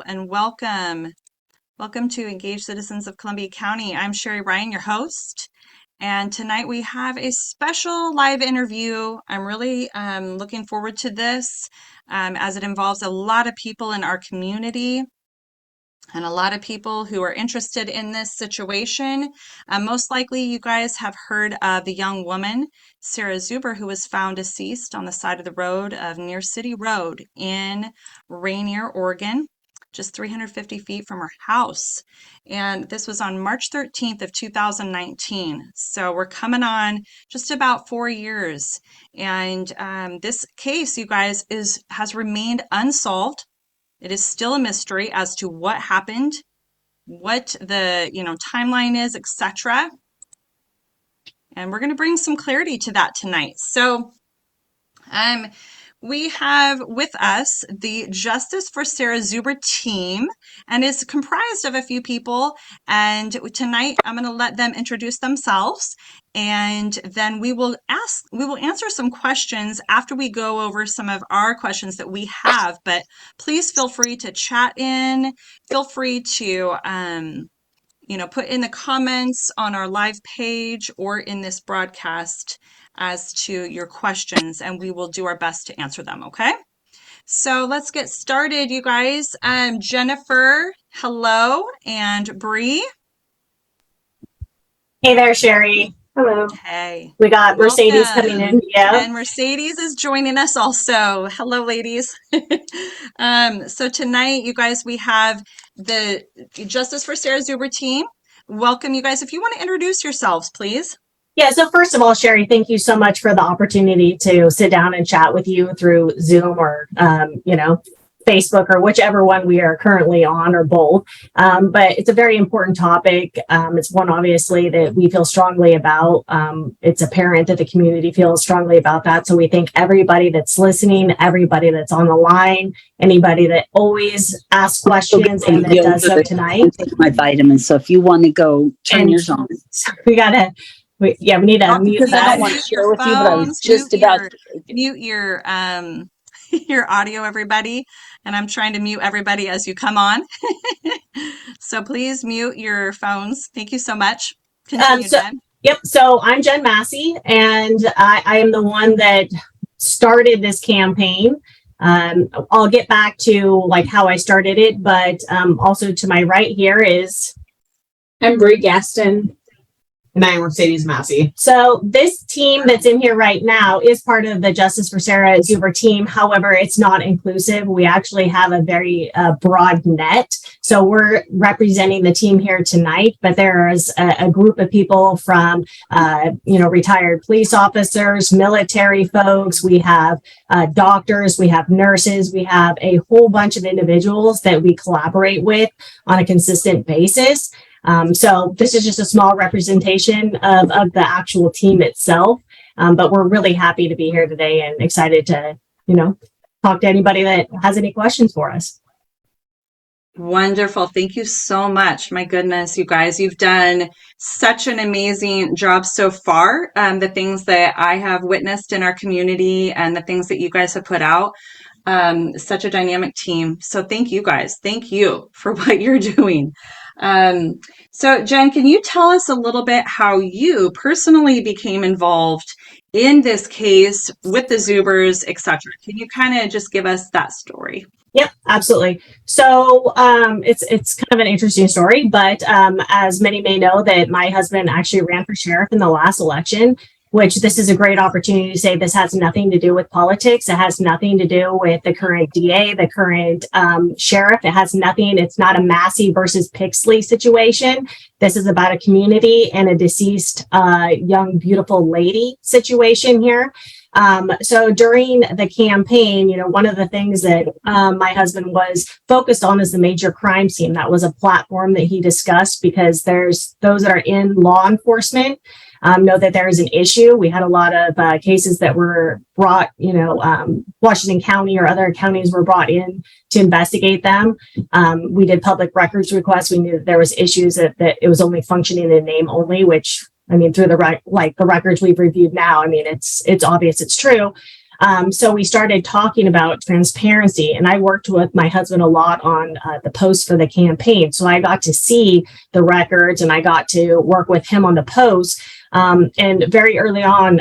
and welcome. Welcome to Engaged Citizens of Columbia County. I'm Sherry Ryan, your host, and tonight we have a special live interview. I'm really looking forward to this as it involves a lot of people in our community and a lot of people who are interested in this situation. Most likely you guys have heard of the young woman, Sarah Zuber, who was found deceased on the side of the road of Neer City Road in Rainier, Oregon, just 350 feet from her house. And this was on March 13th of 2019. So we're coming on just about 4 years. And this case, you guys, has remained unsolved. It is still a mystery as to what happened, what the timeline is, etc. And we're going to bring some clarity to that tonight. So we have with us the Justice for Sarah Zuber team, and is comprised of a few people. And tonight I'm going to let them introduce themselves, and then we will answer some questions after we go over some of our questions that we have. But please feel free to chat in. Feel free to put in the comments on our live page or in this broadcast as to your questions, and we will do our best to answer them, okay? So let's get started, you guys. Jennifer, hello, and Bree. Hey there, Sherry. Hello. Hey. We got Mercedes coming in. Yeah. And Mercedes is joining us also. Hello, ladies. So tonight, you guys, we have the Justice for Sarah Zuber team. Welcome, you guys. If you want to introduce yourselves, please. Yeah, so first of all, Sherry, thank you so much for the opportunity to sit down and chat with you through Zoom or, Facebook or whichever one we are currently on, or both. But it's a very important topic. It's one, obviously, that we feel strongly about. It's apparent that the community feels strongly about that. So we thank everybody that's listening, everybody that's on the line, anybody that always asks questions and that does so tonight. I'm taking my vitamins, so if you want to go, turn yours on. We need to mute that. I don't want to share with you, but I was just about to mute your your audio, everybody, and I'm trying to mute everybody as you come on. So please mute your phones. Thank you so much. Continue, Jen. Yep. So I'm Jen Massey, and I am the one that started this campaign. I'll get back to how I started it, but also to my right here is I'm Bree Gaston. And I'm Mercedes Massey. So this team that's in here right now is part of the Justice for Sarah Zuber team. However, it's not inclusive. We actually have a very broad net. So we're representing the team here tonight, but there is a group of people from, retired police officers, military folks. We have doctors, we have nurses, we have a whole bunch of individuals that we collaborate with on a consistent basis. So this is just a small representation of the actual team itself. But we're really happy to be here today and excited to, talk to anybody that has any questions for us. Wonderful. Thank you so much. My goodness, you guys, you've done such an amazing job so far. The things that I have witnessed in our community and the things that you guys have put out, such a dynamic team. So thank you guys. Thank you for what you're doing. So Jen, can you tell us a little bit how you personally became involved in this case with the Zubers, etc.? Can you kind of just give us that story? Yep, absolutely. So it's kind of an interesting story, but as many may know, that my husband actually ran for sheriff in the last election, which this is a great opportunity to say this has nothing to do with politics. It has nothing to do with the current DA, the current sheriff. It has nothing. It's not a Massey versus Pixley situation. This is about a community and a deceased young, beautiful lady situation here. So during the campaign, one of the things that my husband was focused on is the major crime scene. That was a platform that he discussed, because there's those that are in law enforcement know that there is an issue. We had a lot of cases that were brought, Washington County or other counties were brought in to investigate them. We did public records requests. We knew that there was issues that it was only functioning in name only, which, through the records we've reviewed now, it's obvious it's true. So we started talking about transparency, and I worked with my husband a lot on the posts for the campaign. So I got to see the records and I got to work with him on the posts. And very early on,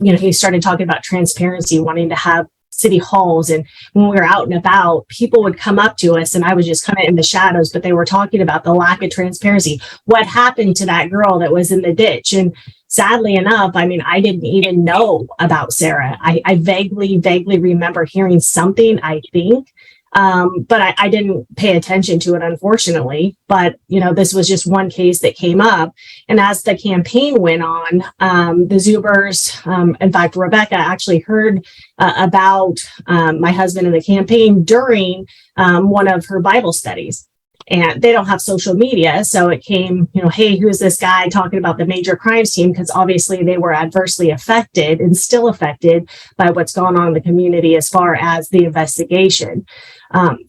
he started talking about transparency, wanting to have city halls. And when we were out and about, people would come up to us and I was just kind of in the shadows, but they were talking about the lack of transparency. What happened to that girl that was in the ditch? And sadly enough, I mean, I didn't even know about Sarah. I vaguely remember hearing something, I think, but I didn't pay attention to it, unfortunately. But, this was just one case that came up. And as the campaign went on, the Zubers, in fact, Rebecca actually heard about my husband in the campaign during one of her Bible studies. And they don't have social media. So it came, hey, who's this guy talking about the major crimes team? Because obviously they were adversely affected and still affected by what's going on in the community as far as the investigation.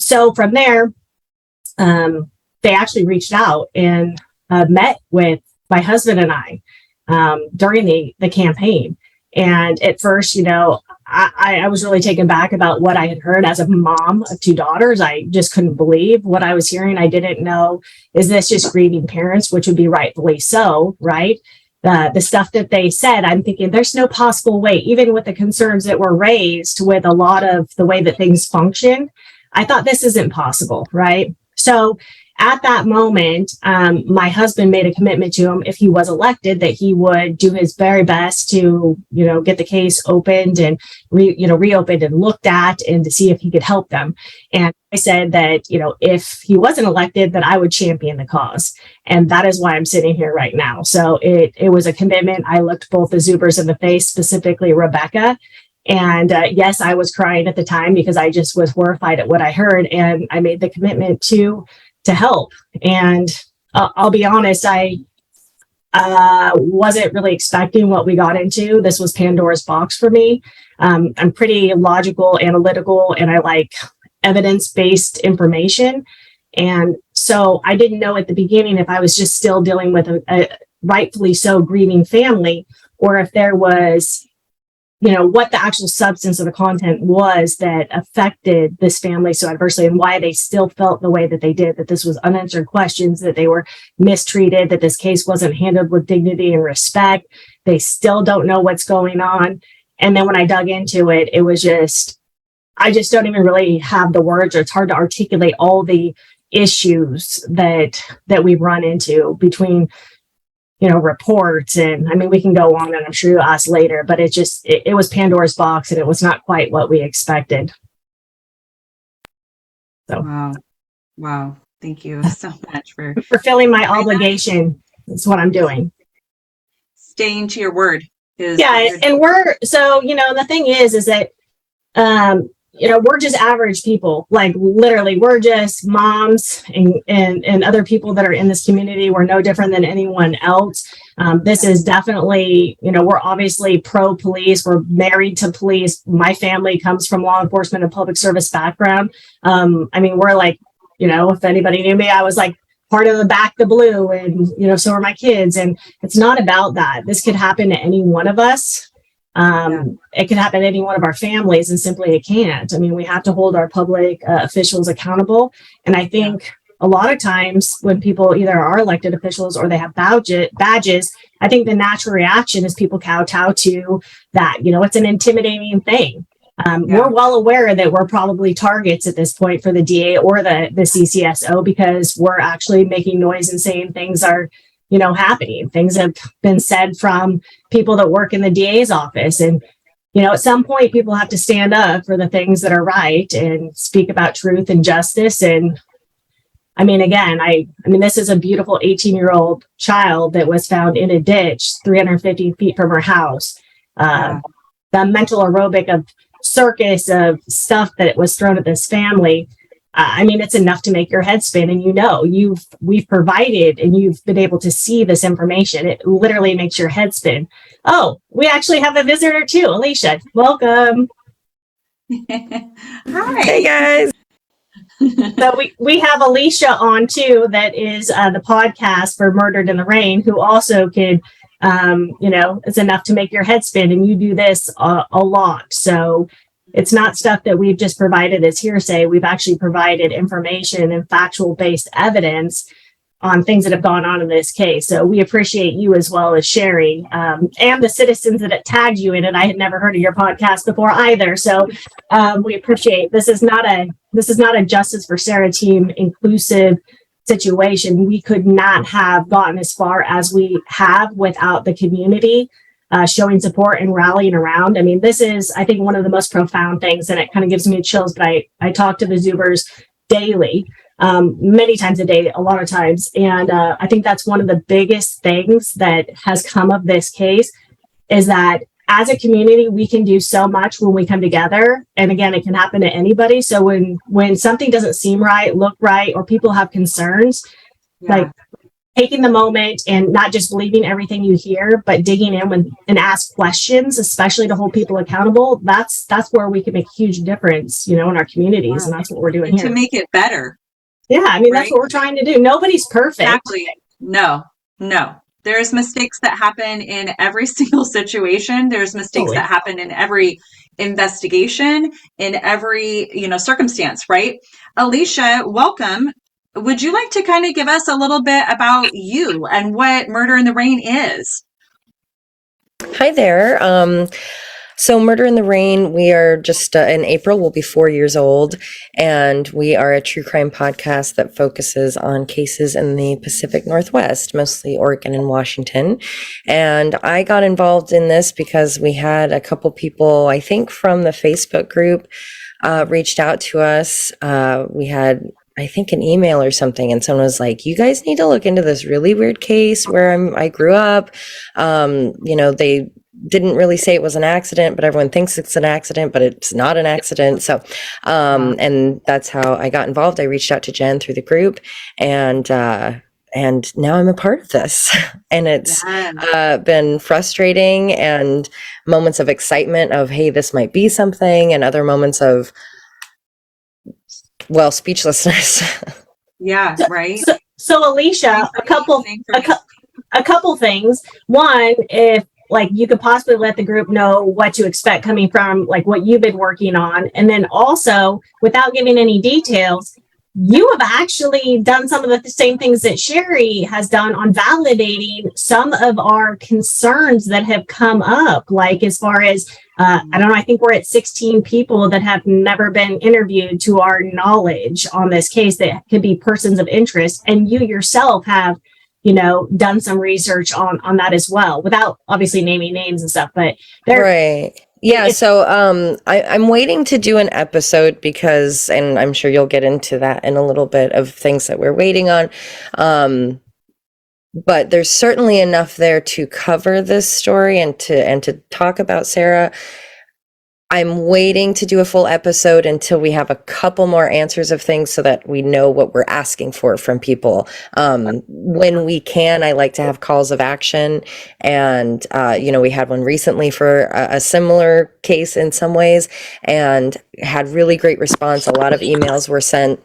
So from there, they actually reached out and met with my husband and I during the campaign. And at first, I was really taken back about what I had heard as a mom of two daughters. I just couldn't believe what I was hearing. I didn't know, is this just grieving parents, which would be rightfully so, right? The stuff that they said, I'm thinking there's no possible way, even with the concerns that were raised with a lot of the way that things function. I thought this isn't possible, right? So at that moment, my husband made a commitment to him if he was elected that he would do his very best to, get the case opened and reopened and looked at and to see if he could help them. And I said that, if he wasn't elected, that I would champion the cause. And that is why I'm sitting here right now. So it was a commitment. I looked both the Zubers in the face, specifically Rebecca. And yes, I was crying at the time because I just was horrified at what I heard. And I made the commitment to help. And I'll be honest, I wasn't really expecting what we got into. This was Pandora's box for me. I'm pretty logical, analytical, and I like evidence-based information. And so I didn't know at the beginning if I was just still dealing with a rightfully so grieving family, or if there was what the actual substance of the content was that affected this family so adversely, and why they still felt the way that they did, that this was unanswered questions, that they were mistreated, that this case wasn't handled with dignity and respect. They still don't know what's going on. And then when I dug into it, it was I just don't even really have the words, or it's hard to articulate all the issues that we've run into between reports. And I mean, we can go on, and I'm sure you'll ask later, but it was Pandora's box, and it was not quite what we expected. So Wow. Thank you so much for fulfilling my obligation. That's what I'm doing. Staying to your word. And the thing is that we're just average people. Like literally, we're just moms and other people that are in this community. We're no different than anyone else. This is definitely, we're obviously pro-police. We're married to police. My family comes from law enforcement and public service background. We're like, if anybody knew me, I was like part of the Back the Blue, and, so are my kids. And it's not about that. This could happen to any one of us. It could happen to any one of our families, and simply it can't. We have to hold our public officials accountable. And I think a lot of times when people either are elected officials or they have badges, I think the natural reaction is people kowtow to that. It's an intimidating thing. We're well aware that we're probably targets at this point for the DA or the CCSO, because we're actually making noise and saying things are happening. Things have been said from people that work in the DA's office. And, at some point people have to stand up for the things that are right and speak about truth and justice. And this is a beautiful 18-year-old child that was found in a ditch 350 feet from her house. The mental aerobic of circus of stuff that was thrown at this family. It's enough to make your head spin. And we've provided, and you've been able to see this information. It literally makes your head spin. Oh, we actually have a visitor too, Alicia. Welcome. Hi. Hey guys. So we have Alicia on too. That is the podcast for Murdered in the Rain, who also could it's enough to make your head spin, and you do this a lot. So it's not stuff that we've just provided as hearsay. We've actually provided information and factual based evidence on things that have gone on in this case. So we appreciate you as well as sharing, and the citizens that had tagged you in it. I had never heard of your podcast before either. So we appreciate this is not a Justice for Sarah team inclusive situation. We could not have gotten as far as we have without the community showing support and rallying around. I mean, this is, I think, one of the most profound things, and it kind of gives me chills, but I talk to the Zubers daily, many times a day, a lot of times. And I think that's one of the biggest things that has come of this case, is that as a community, we can do so much when we come together. And again, it can happen to anybody. So when something doesn't seem right, look right, or people have concerns, like taking the moment and not just believing everything you hear, but digging in and ask questions, especially to hold people accountable. That's where we can make a huge difference, in our communities. And that's what we're doing and here. to make it better. Yeah. I mean, right? That's what we're trying to do. Nobody's perfect. Exactly. No. There's mistakes that happen in every single situation. There's mistakes that happen in every investigation, in every, circumstance, right? Alicia, welcome. Would you like to kind of give us a little bit about you and what Murder in the Rain is? Hi there. So Murder in the Rain, we are just in April, we'll be 4 years old, and we are a true crime podcast that focuses on cases in the Pacific Northwest, mostly Oregon and Washington. And I got involved in this because we had a couple people, I think from the Facebook group, reached out to us. We had, I think, an email or something, and someone was like, you guys need to look into this really weird case where I grew up. They didn't really say it was an accident, but everyone thinks it's an accident, but it's not an accident. So, and that's how I got involved. I reached out to Jen through the group, and now I'm a part of this. And it's been frustrating, and moments of excitement of, hey, this might be something, and other moments of, speechlessness. Yeah, right. So Alicia, a couple things. One, if you could possibly let the group know what to expect coming from what you've been working on. And then also, without giving any details, you have actually done some of the same things that Sherry has done on validating some of our concerns that have come up, as far as, I don't know, I think we're at 16 people that have never been interviewed to our knowledge on this case that could be persons of interest. And you yourself have done some research on that as well, without obviously naming names and stuff, but right. Yeah. So, I'm waiting to do an episode because, and I'm sure you'll get into that in a little bit, of things that we're waiting on. But there's certainly enough there to cover this story and to talk about Sarah. I'm waiting to do a full episode until we have a couple more answers of things so that we know what we're asking for from people. When we can, I like to have calls of action. And, we had one recently for a similar case in some ways, and had really great response. A lot of emails were sent.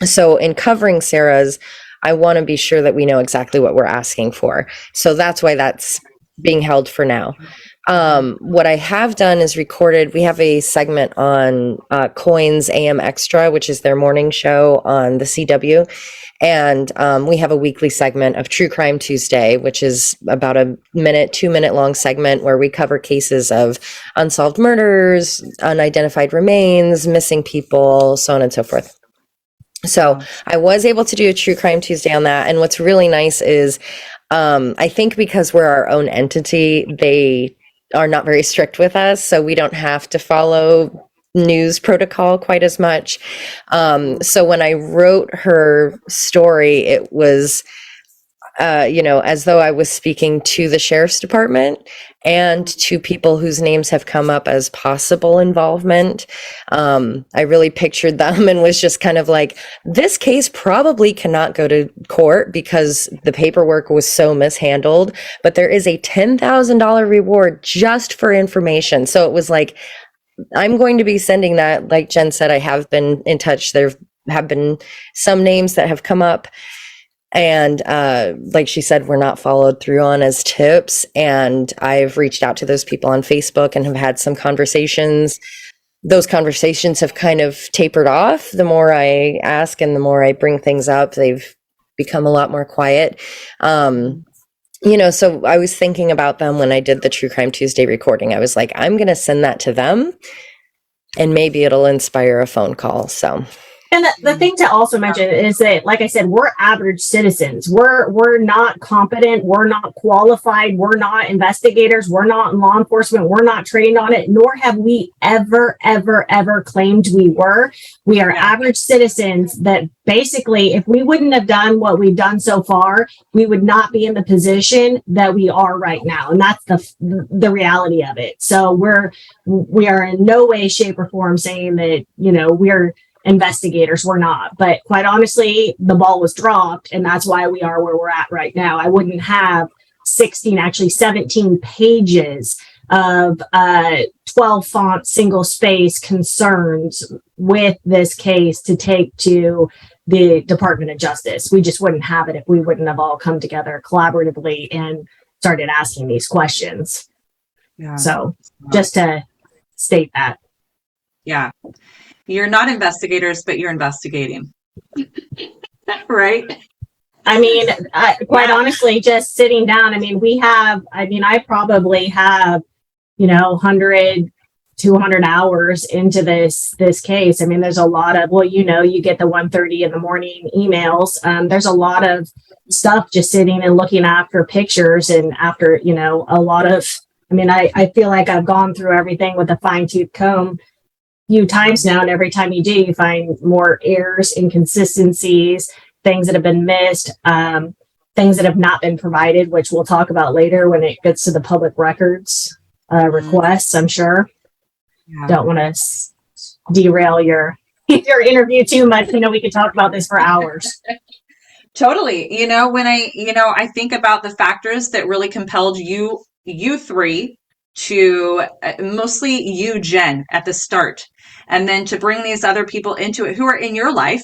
So in covering Sarah's, I want to be sure that we know exactly what we're asking for. So that's why that's being held for now. What I have done is recorded, we have a segment on Coins AM Extra, which is their morning show on the CW. And we have a weekly segment of True Crime Tuesday, which is about a 2-minute long segment where we cover cases of unsolved murders, unidentified remains, missing people, so on and so forth. So I was able to do a True Crime Tuesday on that. And what's really nice is, I think because we're our own entity, they are not very strict with us, so we don't have to follow news protocol quite as much. So when I wrote her story, it was, as though I was speaking to the sheriff's department and to people whose names have come up as possible involvement. I really pictured them and was just kind of like, this case probably cannot go to court because the paperwork was so mishandled, but there is a $10,000 reward just for information. So it was like, I'm going to be sending that. Like Jen said, I have been in touch. There have been some names that have come up. And like she said, we're not followed through on as tips. And I've reached out to those people on Facebook and have had some conversations. Those conversations have kind of tapered off. The more I ask and the more I bring things up, they've become a lot more quiet. So I was thinking about them when I did the True Crime Tuesday recording. I was like, I'm going to send that to them and maybe it'll inspire a phone call. So. And the thing to also mention is that, like I said, we're average citizens. We're not competent. We're not qualified. We're not investigators. We're not in law enforcement. We're not trained on it, nor have we ever claimed we were. We are average citizens that basically, if we wouldn't have done what we've done so far, we would not be in the position that we are right now. And that's the reality of it. So we are in no way, shape, or form saying that, we're investigators. We're not, but quite honestly, the ball was dropped, and that's why we are where we're at right now. I wouldn't have 17 pages of 12 font single space concerns with this case to take to the Department of Justice. We just wouldn't have it if we wouldn't have all come together collaboratively and started asking these questions. So just to state that. Yeah. You're not investigators, but you're investigating. Right? I mean, quite honestly, just sitting down, I probably have, 100, 200 hours into this case. I mean, there's a lot of, you get the 1:30 in the morning emails. There's a lot of stuff just sitting and looking after pictures and after, a lot of, I feel like I've gone through everything with a fine-tooth comb few times now, and every time you do, you find more errors, inconsistencies, things that have been missed, things that have not been provided, which we'll talk about later when it gets to the public records requests. I'm sure don't want to derail your interview too much. We could talk about this for hours. Totally. When I think about the factors that really compelled you three to mostly you, Jen, at the start, and then to bring these other people into it who are in your life,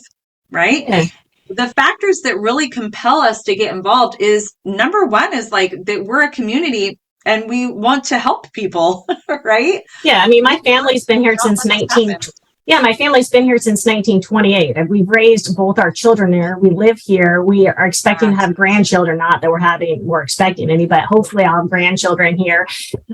right? Yeah. The factors that really compel us to get involved is, number one, is like that we're a community and we want to help people, right? Yeah, my family's been here since my family's been here since 1928. And we've raised both our children here. We live here. We are expecting to have grandchildren, not that we're expecting any, but hopefully I'll have grandchildren here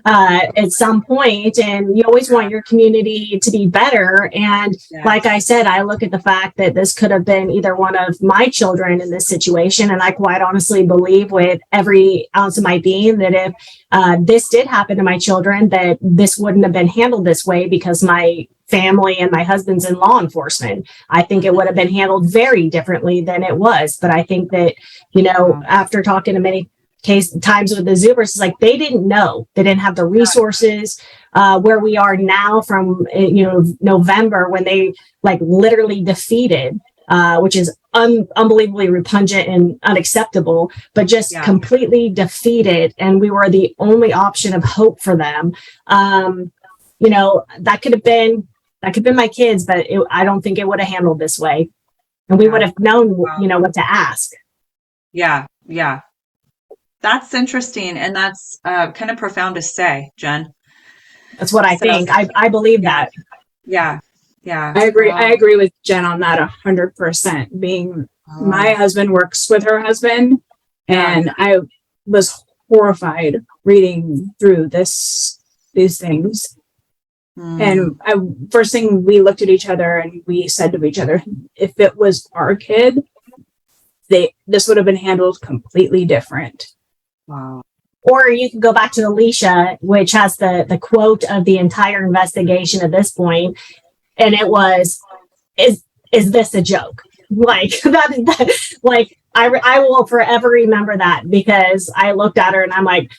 at some point. And you always want your community to be better. And like I said, I look at the fact that this could have been either one of my children in this situation. And I quite honestly believe with every ounce of my being that if this did happen to my children, that this wouldn't have been handled this way, because my family and my husband's in law enforcement. I think it would have been handled very differently than it was. But I think that, after talking to many times with the Zubers, it's like they didn't know. They didn't have the resources where we are now from, November, when they literally defeated, which is unbelievably repugnant and unacceptable, but just completely defeated. And we were the only option of hope for them. That could have been my kids, but I don't think it would have handled this way. And we would have known, what to ask. Yeah. Yeah. That's interesting. And that's kind of profound to say, Jen. That's what I think. I believe that. Yeah. Yeah. I agree. I agree with Jen on that 100%. My husband works with her husband, and I was horrified reading through this these things. And first thing, we looked at each other and we said to each other, if it was our kid, this would have been handled completely different. Wow. Or you could go back to Alicia, which has the quote of the entire investigation at this point, and it was, "Is this a joke?" Like that like I will forever remember that, because I looked at her and I'm like,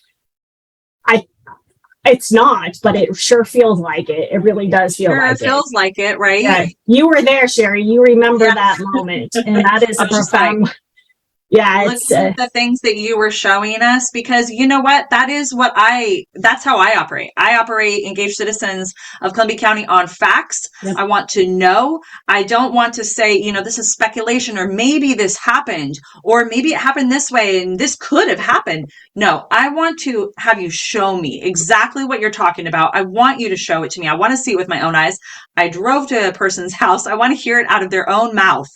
it's not, but it sure feels like it. It really does feel like it. It feels like it, right? Yeah. You were there, Sherry. You remember that moment, and that is a profound. Yeah, it's Looking at the things that you were showing us, because you know what? That's how I operate. I operate engaged citizens of Columbia County on facts. Yep. I want to know. I don't want to say, this is speculation, or maybe this happened, or maybe it happened this way and this could have happened. No, I want to have you show me exactly what you're talking about. I want you to show it to me. I want to see it with my own eyes. I drove to a person's house. I want to hear it out of their own mouth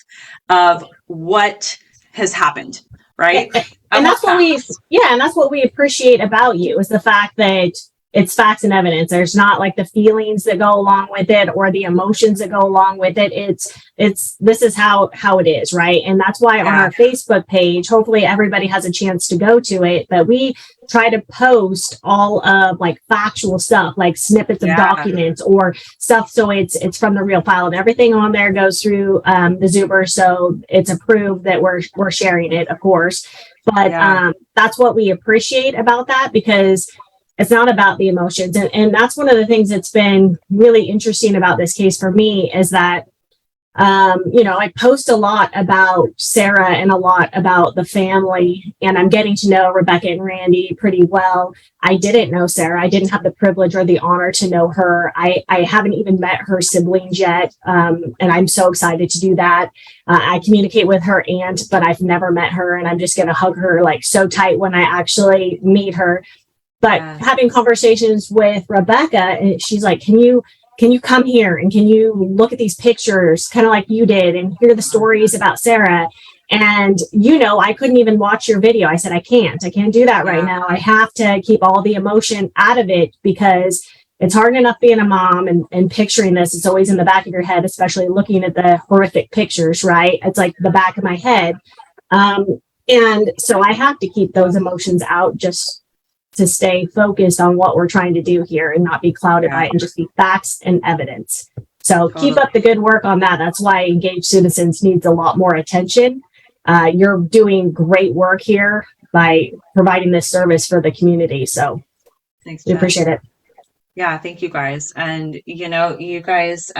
of what has happened, right? and that's what and that's what we appreciate about you, is the fact that it's facts and evidence. There's not like the feelings that go along with it or the emotions that go along with it. It's this is how it is, right? And that's why on our Facebook page, hopefully everybody has a chance to go to it, but we try to post all of like factual stuff, like snippets of documents or stuff, so it's from the real file, and everything on there goes through the Zuber, so it's approved that we're sharing it, of course. But that's what we appreciate about that, because it's not about the emotions. And that's one of the things that's been really interesting about this case for me, is that, I post a lot about Sarah and a lot about the family, and I'm getting to know Rebecca and Randy pretty well. I didn't know Sarah. I didn't have the privilege or the honor to know her. I haven't even met her siblings yet. And I'm so excited to do that. I communicate with her aunt, but I've never met her, and I'm just going to hug her like so tight when I actually meet her. But having conversations with Rebecca, and she's like, can you come here and can you look at these pictures kind of like you did and hear the stories about Sarah? And, I couldn't even watch your video. I said, I can't do that right now. I have to keep all the emotion out of it, because it's hard enough being a mom and picturing this. It's always in the back of your head, especially looking at the horrific pictures, right? It's like the back of my head. And so I have to keep those emotions out, just to stay focused on what we're trying to do here and not be clouded by it, and just be facts and evidence. So keep up the good work on that. That's why Engaged Citizens needs a lot more attention. You're doing great work here by providing this service for the community. So thanks, we appreciate it. Yeah, thank you guys. And you guys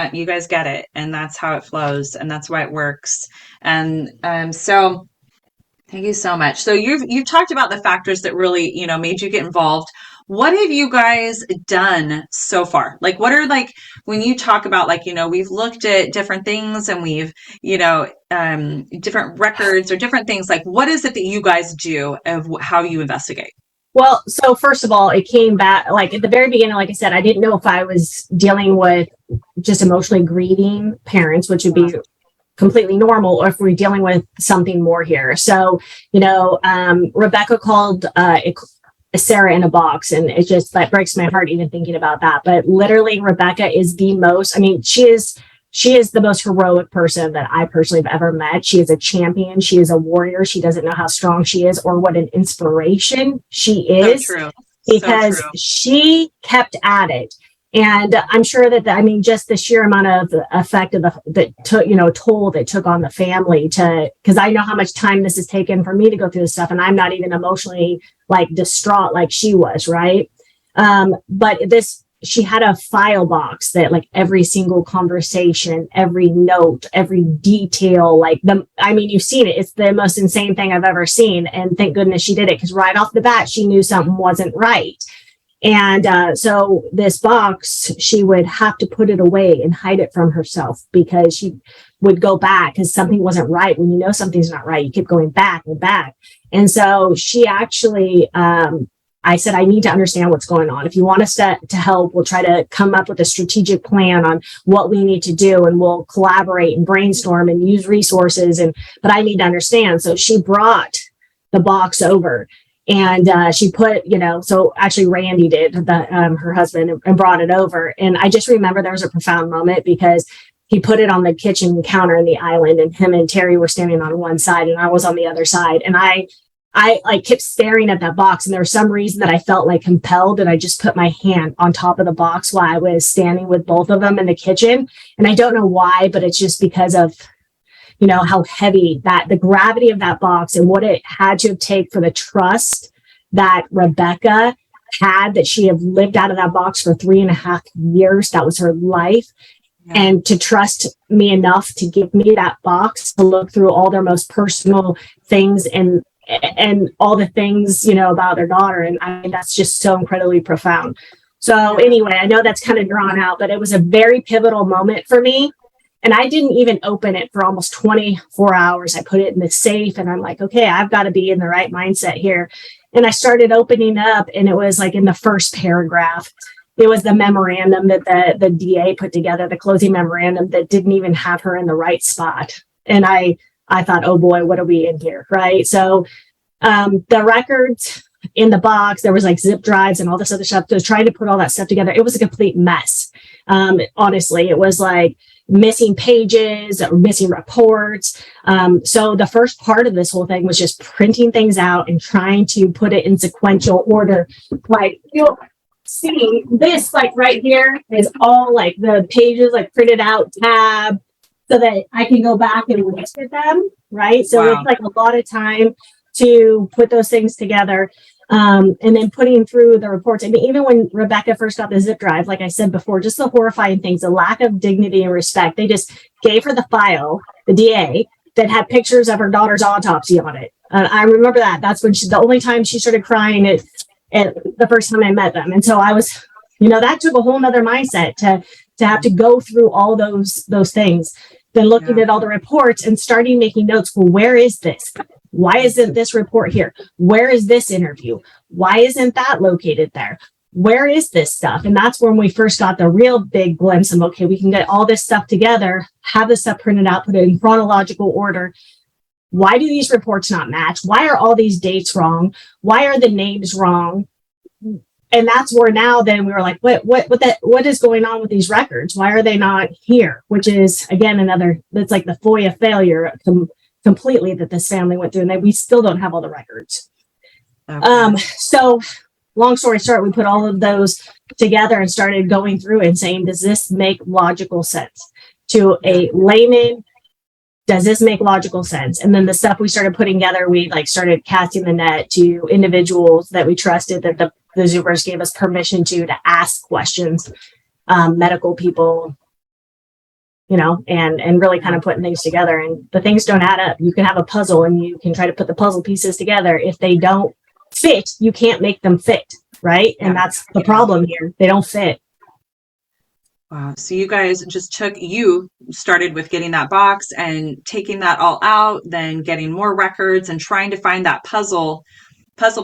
get it, and that's how it flows, and that's why it works. And so thank you so much. So you've talked about the factors that really, made you get involved. What have you guys done so far? Like, what are, like, when you talk about, like, we've looked at different things, and we've, different records or different things, like, what is it that you guys do of how you investigate? Well, so first of all, it came back, like at the very beginning, like I said, I didn't know if I was dealing with just emotionally grieving parents, which would be completely normal, or if we're dealing with something more here. So, Rebecca called Sarah in a box, and it just, that breaks my heart even thinking about that. But literally, Rebecca is the most, she is the most heroic person that I personally have ever met. She is a champion. She is a warrior. She doesn't know how strong she is or what an inspiration she is. So true. Because she kept at it. And I'm sure that, just the sheer amount of effect of toll that took on the family, because I know how much time this has taken for me to go through this stuff, and I'm not even emotionally like distraught like she was, right? But she had a file box that, like, every single conversation, every note, every detail, you've seen it. It's the most insane thing I've ever seen. And thank goodness she did it, because right off the bat, she knew something wasn't right. And so this box, she would have to put it away and hide it from herself, because she would go back because something wasn't right. When you know something's not right, you keep going back and back. And so she actually, I said, I need to understand what's going on. If you want us to help, we'll try to come up with a strategic plan on what we need to do, and we'll collaborate and brainstorm and use resources. But I need to understand. So she brought the box over. And she put, so actually Randy did, her husband, and brought it over. And I just remember there was a profound moment, because he put it on the kitchen counter in the island, and him and Terry were standing on one side and I was on the other side. And I like kept staring at that box, and there was some reason that I felt like compelled, and I just put my hand on top of the box while I was standing with both of them in the kitchen. And I don't know why, but it's just because of how heavy the gravity of that box, and what it had to take for the trust that Rebecca had, that she had lived out of that box for 3.5 years. That was her life. and to trust me enough to give me that box to look through all their most personal things and all the things, you know, about their daughter. And I mean, that's just so incredibly profound. So anyway, I know that's kind of drawn out, but it was a very pivotal moment for me. And I didn't even open it for almost 24 hours. I put it in the safe and I'm like, okay, I've got to be in the right mindset here. And I started opening up, and it was like in the first paragraph, it was the memorandum that the DA put together, the closing memorandum that didn't even have her in the right spot. And I thought, oh boy, what are we in here? Right. So the records in the box, there was like zip drives and all this other stuff. So trying to put all that stuff together, it was a complete mess. Honestly, it was like missing pages or missing reports. So the first part of this whole thing was just printing things out and trying to put it in sequential order. Like, you'll see this, like right here is all like the pages like printed out tab so that I can go back and look at them. Right. So it's like a lot of time to put those things together. And then putting through the reports. I mean, even when Rebecca first got the zip drive, like I said before, just the horrifying things, the lack of dignity and respect. They just gave her the file, the DA, that had pictures of her daughter's autopsy on it. I remember that. That's when the only time she started crying at the first time I met them. And so I was, you know, that took a whole nother mindset to have to go through all those things. Then looking at all the reports and starting making notes. Well, where is this? Why isn't this report here? Where is this interview? Why isn't that located there? Where is this stuff? And that's when we first got the real big glimpse of, okay, we can get all this stuff together, have this stuff printed out, put it in chronological order. Why do these reports not match? Why are all these dates wrong? Why are the names wrong? And that's where now then we were like, what is going on with these records? Why are they not here? Which is, again, that's like the FOIA failure completely that this family went through, and we still don't have all the records. Okay. So long story short, we put all of those together and started going through and saying, does this make logical sense to a layman? Does this make logical sense? And then the stuff we started putting together, we like started casting the net to individuals that we trusted, that the Zubers gave us permission to ask questions, medical people, you know, and really kind of putting things together. And the things don't add up. You can have a puzzle and you can try to put the puzzle pieces together. If they don't fit, you can't make them fit, right? And that's the problem here. They don't fit. Wow. So you guys you started with getting that box and taking that all out, then getting more records and trying to find that puzzle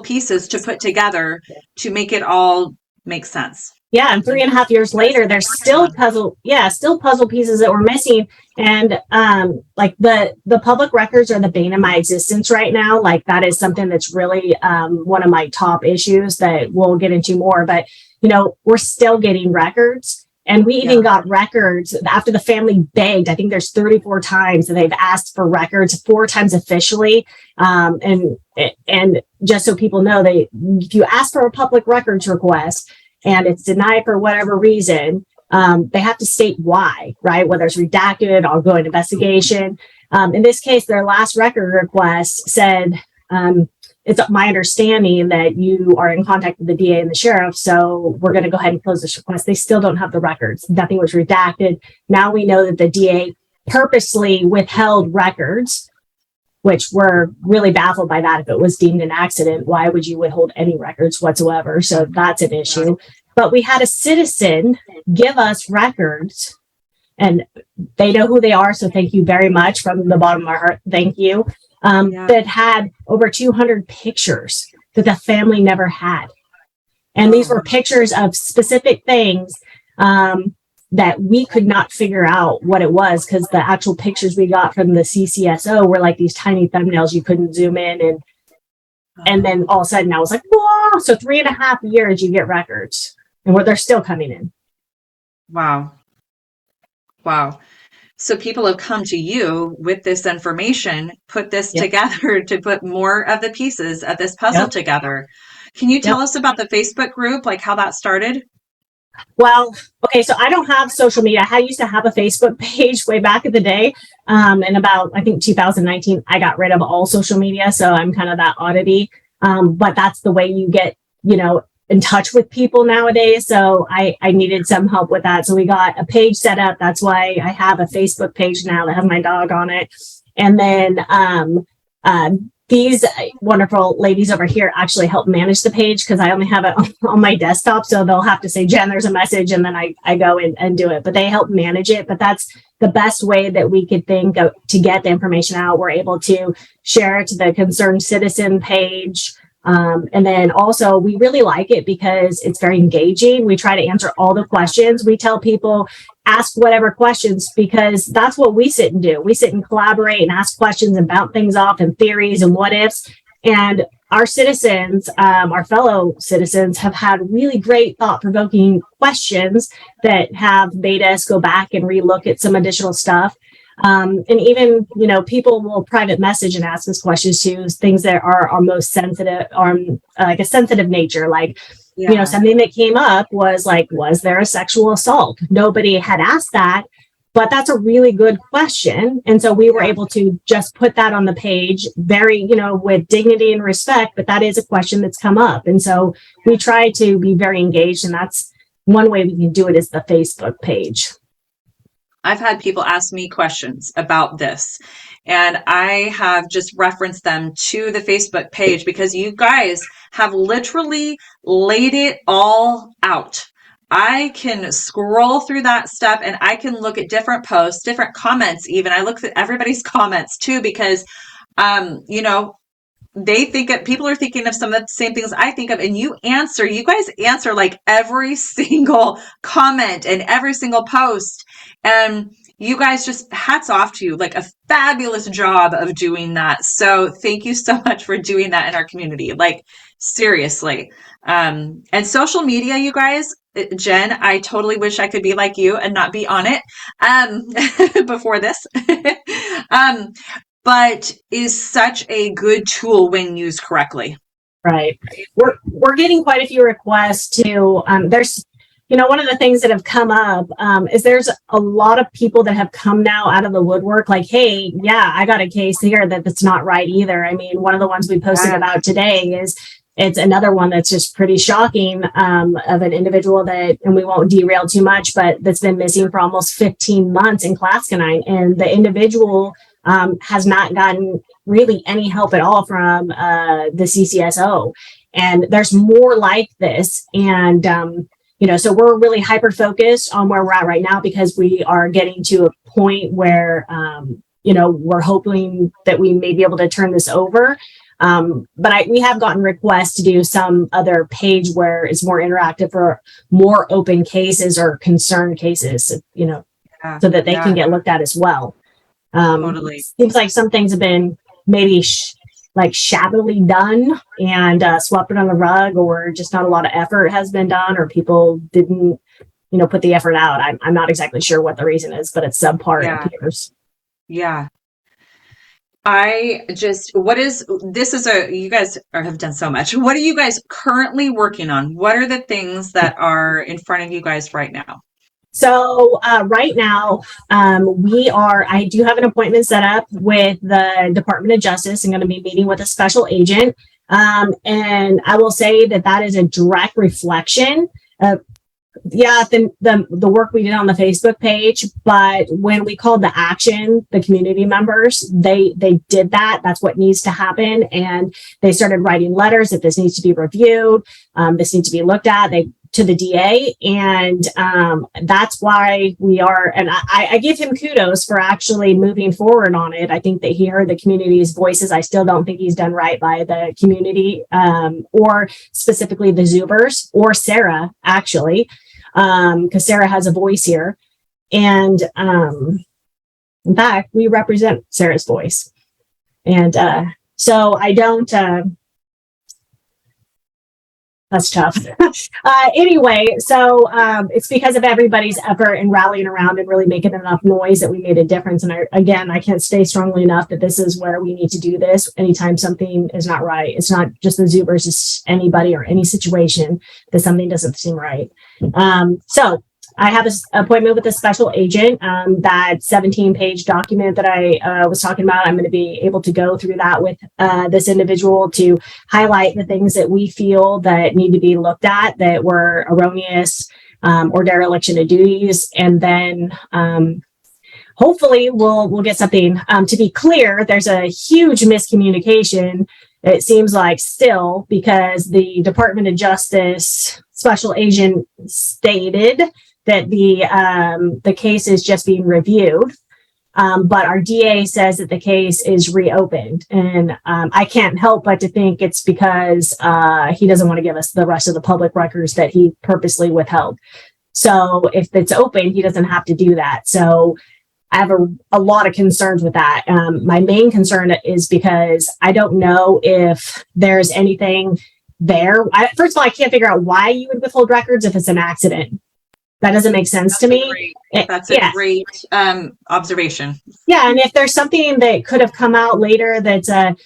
pieces to put together to make it all make sense. Yeah, and 3.5 years later, there's still puzzle pieces that were missing. And like the public records are the bane of my existence right now. Like that is something that's really one of my top issues that we'll get into more. But you know, we're still getting records. And we even got records after the family begged. I think there's 34 times that they've asked for records, 4 times officially. And just so people know, if you ask for a public records request and it's denied for whatever reason, they have to state why, right? Whether it's redacted, ongoing investigation. In this case, their last record request said, it's my understanding that you are in contact with the DA and the sheriff, so we're going to go ahead and close this request. They still don't have the records. Nothing was redacted. Now we know that the DA purposely withheld records, which we're really baffled by that. If it was deemed an accident, why would you withhold any records whatsoever? So that's an issue. But we had a citizen give us records, and they know who they are, so thank you very much from the bottom of my heart. Thank you. That had over 200 pictures that the family never had. And these were pictures of specific things that we could not figure out what it was, because the actual pictures we got from the CCSO were like these tiny thumbnails you couldn't zoom in. And then all of a sudden I was like, whoa! So 3.5 years you get records, and they're still coming in. Wow. So people have come to you with this information, put this together to put more of the pieces of this puzzle together. Can you tell us about the Facebook group, like how that started? Well, okay, so I don't have social media. I used to have a Facebook page way back in the day. And about, I think 2019, I got rid of all social media. So I'm kind of that oddity. But that's the way you get, you know, in touch with people nowadays. So I needed some help with that. So we got a page set up. That's why I have a Facebook page now that has my dog on it. And then these wonderful ladies over here actually help manage the page because I only have it on my desktop. So they'll have to say, Jen, there's a message. And then I go in and do it. But they help manage it. But that's the best way that we could think of to get the information out. We're able to share it to the concerned citizen page. And then also we really like it because it's very engaging. We try to answer all the questions. We tell people, ask whatever questions, because that's what we sit and do. We sit and collaborate and ask questions and bounce things off and theories and what ifs. And our citizens, our fellow citizens have had really great thought-provoking questions that have made us go back and relook at some additional stuff. And even, people will private message and ask us questions too, things that are most sensitive, or like a sensitive nature, like, something that came up was like, was there a sexual assault? Nobody had asked that, but that's a really good question. And so we were able to just put that on the page very, with dignity and respect, but that is a question that's come up. And so we try to be very engaged, and that's one way we can do it is the Facebook page. I've had people ask me questions about this, and I have just referenced them to the Facebook page because you guys have literally laid it all out. I can scroll through that stuff and I can look at different posts, different comments even. I look at everybody's comments too because, people are thinking of some of the same things I think of, and you guys answer like every single comment and every single post. And you guys, just hats off to you, like a fabulous job of doing that. So thank you so much for doing that in our community. Like seriously. And social media, you guys, Jen, I totally wish I could be like you and not be on it before this. But is such a good tool when used correctly. Right. We're getting quite a few requests to, there's, one of the things that have come up is there's a lot of people that have come now out of the woodwork like, hey, yeah, I got a case here that's not right either. I mean, one of the ones we posted about today it's another one that's just pretty shocking of an individual that, and we won't derail too much, but that's been missing for almost 15 months in Clascanine. And the individual has not gotten really any help at all from the CCSO. And there's more like this. And, so we're really hyper focused on where we're at right now because we are getting to a point where, we're hoping that we may be able to turn this over. But we have gotten requests to do some other page where it's more interactive for more open cases or concerned cases, so that they can get looked at as well. Totally. Seems like some things have been maybe shabbily done and swept it on the rug, or just not a lot of effort has been done, or people didn't, put the effort out. I'm not exactly sure what the reason is, but it's subpar, it appears. Yeah. You guys have done so much. What are you guys currently working on? What are the things that are in front of you guys right now? So right now, I do have an appointment set up with the Department of Justice. I'm going to be meeting with a special agent. And I will say that is a direct reflection of, the work we did on the Facebook page. But when we called the action, the community members, they did that. That's what needs to happen. And they started writing letters that this needs to be reviewed. This needs to be looked at. To the DA. And that's why we are, and I give him kudos for actually moving forward on it. I think that he heard the community's voices. I still don't think he's done right by the community, or specifically the Zubers or Sarah, actually, because Sarah has a voice here. And in fact, we represent Sarah's voice. And so I don't, that's tough. Anyway, so it's because of everybody's effort and rallying around and really making enough noise that we made a difference. And I can't stay strongly enough that this is where we need to do this anytime something is not right. It's not just the Zubers, it's anybody or any situation that something doesn't seem right. So I have an appointment with a special agent. That 17-page document that I was talking about, I'm going to be able to go through that with this individual to highlight the things that we feel that need to be looked at that were erroneous or dereliction of duties. And then hopefully we'll get something. To be clear, there's a huge miscommunication, it seems like, still, because the Department of Justice special agent stated that the case is just being reviewed. But our DA says that the case is reopened. And I can't help but to think it's because he doesn't want to give us the rest of the public records that he purposely withheld. So if it's open, he doesn't have to do that. So I have a lot of concerns with that. My main concern is because I don't know if there's anything there. First of all, I can't figure out why you would withhold records if it's an accident. That doesn't make sense to me. That's a great observation. Yeah, and if there's something that could have come out later that's a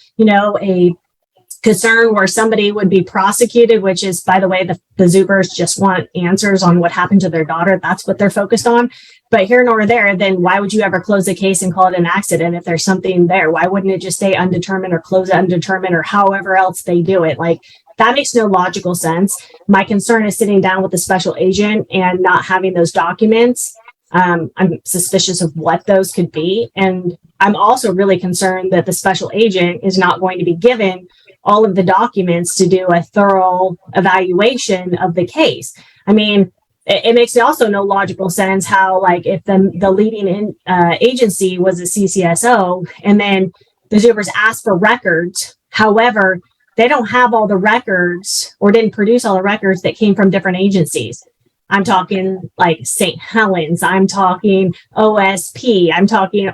concern where somebody would be prosecuted, which is, by the way, the Zubers just want answers on what happened to their daughter. That's what they're focused on. But here nor there, then why would you ever close the case and call it an accident if there's something there? Why wouldn't it just stay undetermined or close it undetermined or however else they do it? Like, that makes no logical sense. My concern is sitting down with the special agent and not having those documents. I'm suspicious of what those could be. And I'm also really concerned that the special agent is not going to be given all of the documents to do a thorough evaluation of the case. I mean, it makes also no logical sense how, like, if the leading agency was a CCSO and then the Zubers asked for records, however, they don't have all the records or didn't produce all the records that came from different agencies. I'm talking like St. Helens, I'm talking OSP, I'm talking,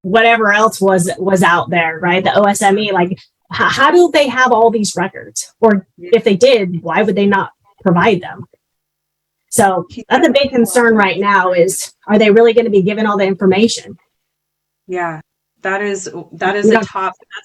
whatever else was out there, right? The OSME, like, how do they have all these records? Or if they did, why would they not provide them? So that's a big concern right now is, are they really going to be given all the information? Yeah. That is that's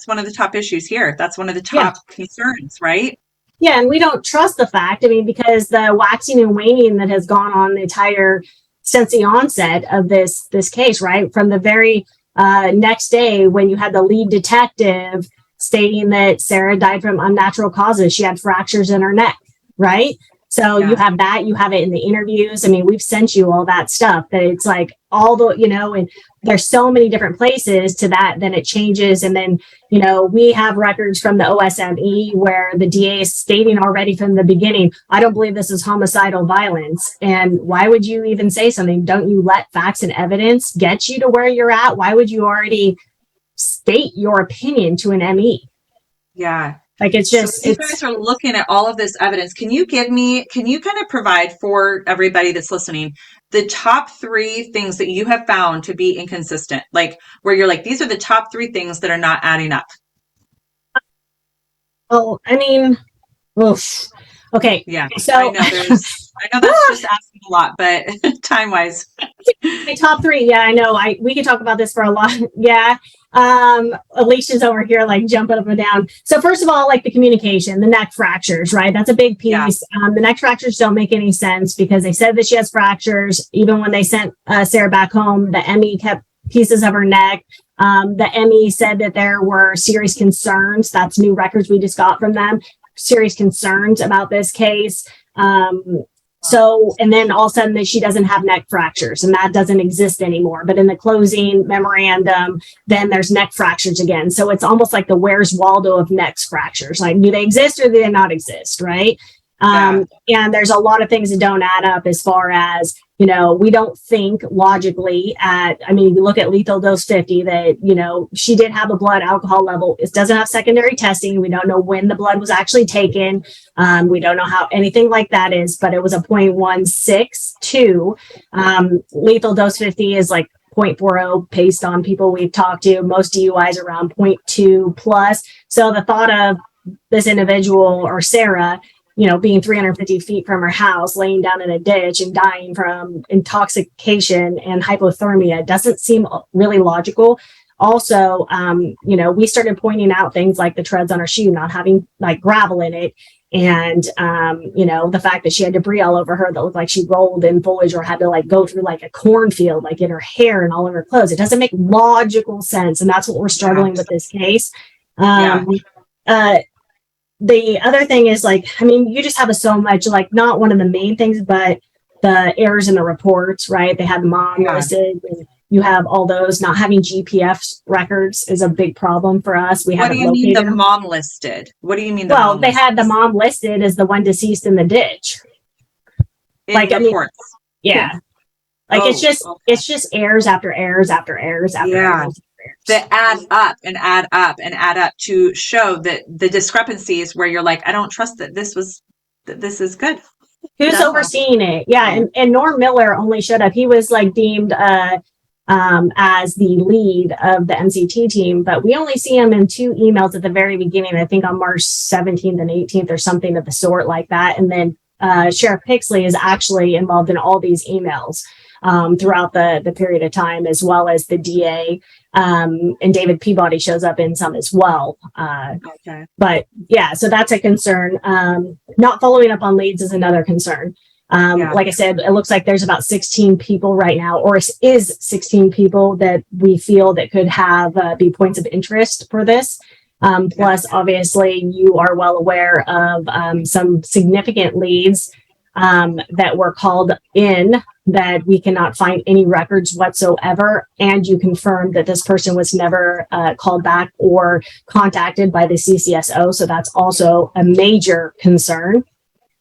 one of the top issues here. That's one of the top concerns, right? Yeah, and we don't trust the fact, because the waxing and waning that has gone on the entire since the onset of this case, right? From the very next day when you had the lead detective stating that Sarah died from unnatural causes, she had fractures in her neck, right? So you have that, you have it in the interviews. We've sent you all that stuff, that it's like all the, and there's so many different places to that, then it changes. And then, we have records from the OSME where the DA is stating already from the beginning, I don't believe this is homicidal violence. And why would you even say something? Don't you let facts and evidence get you to where you're at? Why would you already state your opinion to an ME? Yeah. Like, it's just, so you guys are looking at all of this evidence. Can you kind of provide for everybody that's listening the top 3 things that you have found to be inconsistent? Like, where you're like, these are the top 3 things that are not adding up. Oh, oof. Okay. Yeah. So I know that's just asking a lot, but time wise. My top 3. Yeah, I know. We could talk about this for a lot. Yeah. Alicia's over here like jumping up and down. So first of all, like the communication, the neck fractures, right? That's a big piece. Yeah. The neck fractures don't make any sense because they said that she has fractures. Even when they sent Sarah back home, the ME kept pieces of her neck. The ME said that there were serious concerns. That's new records we just got from them. Serious concerns about this case. And then all of a sudden that she doesn't have neck fractures and that doesn't exist anymore. But in the closing memorandum, then there's neck fractures again. So it's almost like the Where's Waldo of neck fractures. Like, do they exist or do they not exist? Right. And there's a lot of things that don't add up as far as, we don't think logically you look at lethal dose 50 that, she did have a blood alcohol level. It doesn't have secondary testing. We don't know when the blood was actually taken. We don't know how anything like that is, but it was a 0.162. Lethal dose 50 is like 0.40 based on people we've talked to. Most DUIs around 0.2 plus. So the thought of this individual or Sarah, being 350 feet from her house, laying down in a ditch and dying from intoxication and hypothermia doesn't seem really logical. also, we started pointing out things like the treads on her shoe not having like gravel in it. And, the fact that she had debris all over her that looked like she rolled in foliage or had to like go through like a cornfield, like in her hair and all of her clothes. It doesn't make logical sense. And that's what we're struggling with this case. The other thing is like, I mean, you just have so much, like not one of the main things, but the errors in the reports, right? They had the mom listed. And you have all those. Not having GPS records is a big problem for us. We What do haven't you mean located the them. mom listed? What do you mean the Well, mom they had the listed? mom listed as the one deceased in the ditch. In like, I mean, reports? Yeah. Like Oh, it's just errors after errors after errors after Yeah. errors. That add up and add up and add up to show that the discrepancies where you're like, I don't trust that this is good. Who's That's all. overseeing it? Yeah, and Norm Miller only showed up. He was like deemed as the lead of the MCT team, but we only see him in 2 emails at the very beginning, I think on March 17th and 18th or something of the sort like that. And then Sheriff Pixley is actually involved in all these emails throughout the period of time, as well as the DA. And David Peabody shows up in some as well. Okay. But yeah, so that's a concern. Not following up on leads is another concern. Like I said, it looks like there's about 16 people right now, or is 16 people that we feel that could have be points of interest for this. Plus, obviously, you are well aware of some significant leads that were called in that we cannot find any records whatsoever. And you confirmed that this person was never called back or contacted by the CCSO. So that's also a major concern.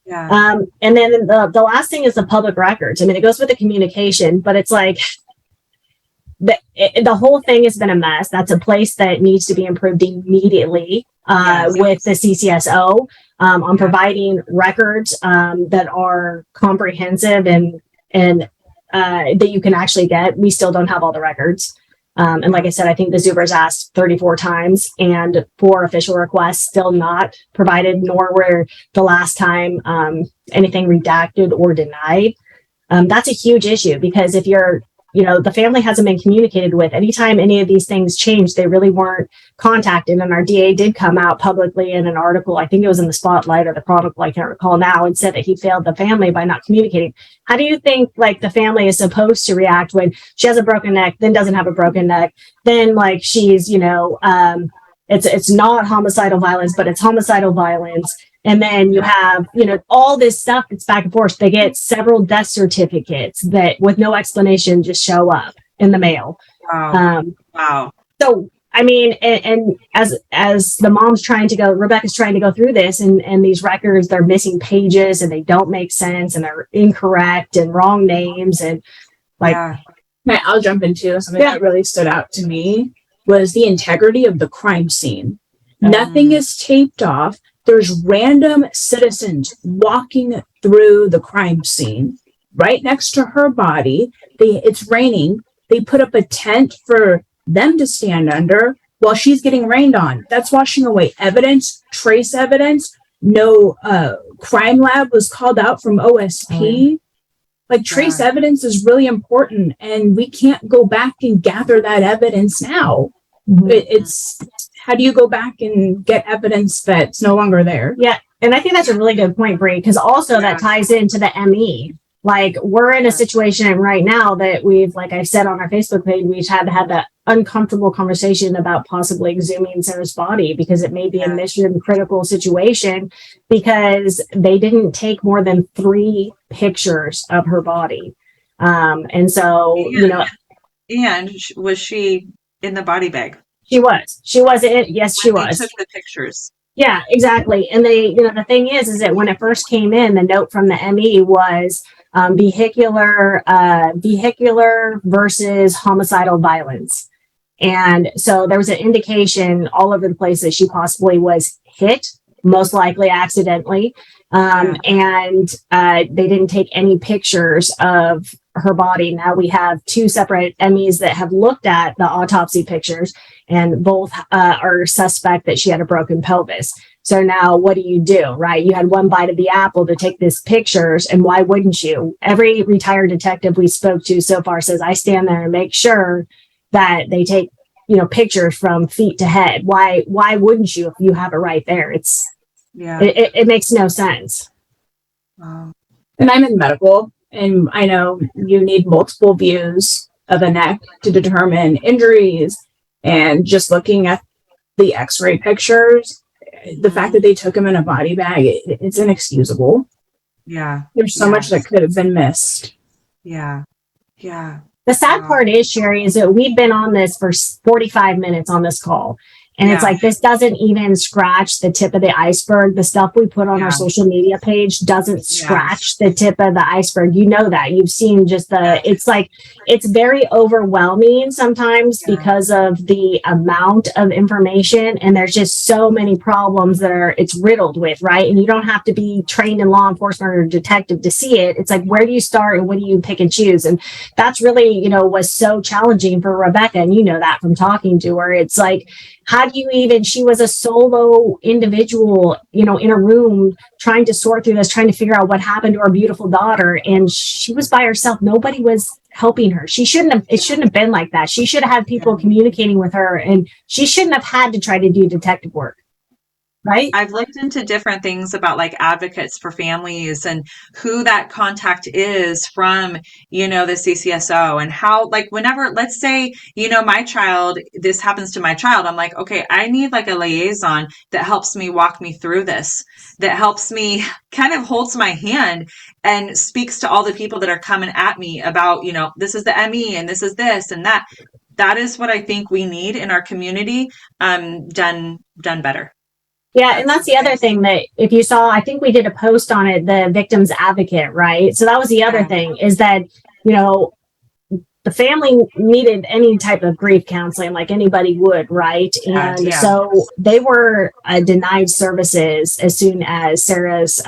Yeah. And then the last thing is the public records. I mean, it goes with the communication, but it's like the whole thing has been a mess. That's a place that needs to be improved immediately with the CCSO on providing records that are comprehensive and that you can actually get. We still don't have all the records. And like I said, I think the Zubers asked 34 times and 4 official requests still not provided, nor were the last time anything redacted or denied. That's a huge issue because if you're, the family hasn't been communicated with. Anytime any of these things changed, they really weren't contacted. And our DA did come out publicly in an article, I think it was in the Spotlight or the Chronicle, I can't recall now, and said that he failed the family by not communicating. How do you think like the family is supposed to react when she has a broken neck, then doesn't have a broken neck, then like she's, it's not homicidal violence, but it's homicidal violence. And then you have, all this stuff that's back and forth. They get several death certificates that with no explanation just show up in the mail. Wow. Wow. So, I mean, and as the mom's Rebecca's trying to go through this and these records, they're missing pages and they don't make sense and they're incorrect and wrong names. And like, I'll jump into something that really stood out to me was the integrity of the crime scene. Nothing is taped off. There's random citizens walking through the crime scene right next to her body. It's raining. They put up a tent for them to stand under while she's getting rained on. That's washing away evidence, trace evidence. No crime lab was called out from OSP. Like trace evidence is really important, and we can't go back and gather that evidence now. It's how do you go back and get evidence that's no longer there? Yeah. And I think that's a really good point, Bree, because also that ties into the ME. Like we're in a situation right now that we've, like I said on our Facebook page, we've had to have that uncomfortable conversation about possibly exhuming Sarah's body because it may be a mission critical situation because they didn't take more than 3 pictures of her body. And so, And was she in the body bag? She was. Yes, she was. They took the pictures. Yeah, exactly. And they, the thing is that when it first came in, the note from the ME was vehicular versus homicidal violence. And so there was an indication all over the place that she possibly was hit, most likely accidentally. And they didn't take any pictures of her body. Now we have 2 separate MEs that have looked at the autopsy pictures and both are suspect that she had a broken pelvis. So now what do you do, right? You had one bite of the apple to take these pictures, and why wouldn't you? Every retired detective we spoke to so far says, I stand there and make sure that they take pictures from feet to head. Why wouldn't you if you have it right there? Yeah. It makes no sense. Wow. And I'm in medical, and I know you need multiple views of a neck to determine injuries. And just looking at the x-ray pictures, the fact that they took him in a body bag, it's inexcusable. Yeah. There's so much that could have been missed. Yeah. Yeah. The sad part is, Sherry, is that we've been on this for 45 minutes on this call. And it's Yeah. like, this doesn't even scratch the tip of the iceberg. The stuff we put on Yeah. our social media page doesn't scratch the tip of the iceberg. You know that. You've seen just it's like, it's very overwhelming sometimes because of the amount of information. And there's just so many problems that it's riddled with, right? And you don't have to be trained in law enforcement or detective to see it. It's like, where do you start and what do you pick and choose? And that's really, was so challenging for Rebecca. And you know that from talking to her. It's like, how do you even, she was a solo individual, in a room trying to sort through this, trying to figure out what happened to our beautiful daughter. And she was by herself. Nobody was helping her. It shouldn't have been like that. She should have had people communicating with her, and she shouldn't have had to try to do detective work. Right. I've looked into different things about like advocates for families and who that contact is from, the CCSO, and how, like, whenever, let's say, my child, this happens to my child, I'm like, okay, I need like a liaison that helps me walk me through this, that helps me kind of holds my hand and speaks to all the people that are coming at me about, this is the ME and this is this and that. That is what I think we need in our community, done better. Yeah, and that's the other thing that if you saw, I think we did a post on it, the victim's advocate, right? So that was the other thing, is that, the family needed any type of grief counseling like anybody would, right? And so they were denied services as soon as Sarah's,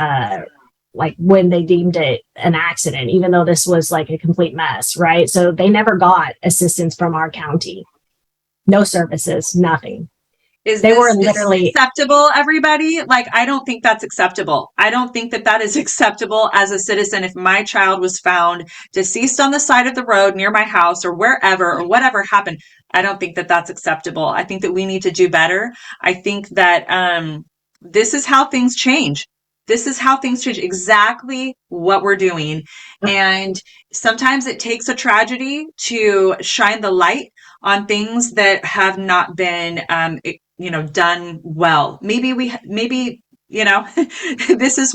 when they deemed it an accident, even though this was like a complete mess, right? So they never got assistance from our county. No services, nothing. Is they this were literally acceptable, everybody? Like, I don't think that's acceptable. I don't think that is acceptable as a citizen. If my child was found deceased on the side of the road near my house or wherever or whatever happened, I don't think that that's acceptable. I think that we need to do better. I think that this is how things change. This is how things change, exactly what we're doing. And sometimes it takes a tragedy to shine the light on things that have not been done well. Maybe this is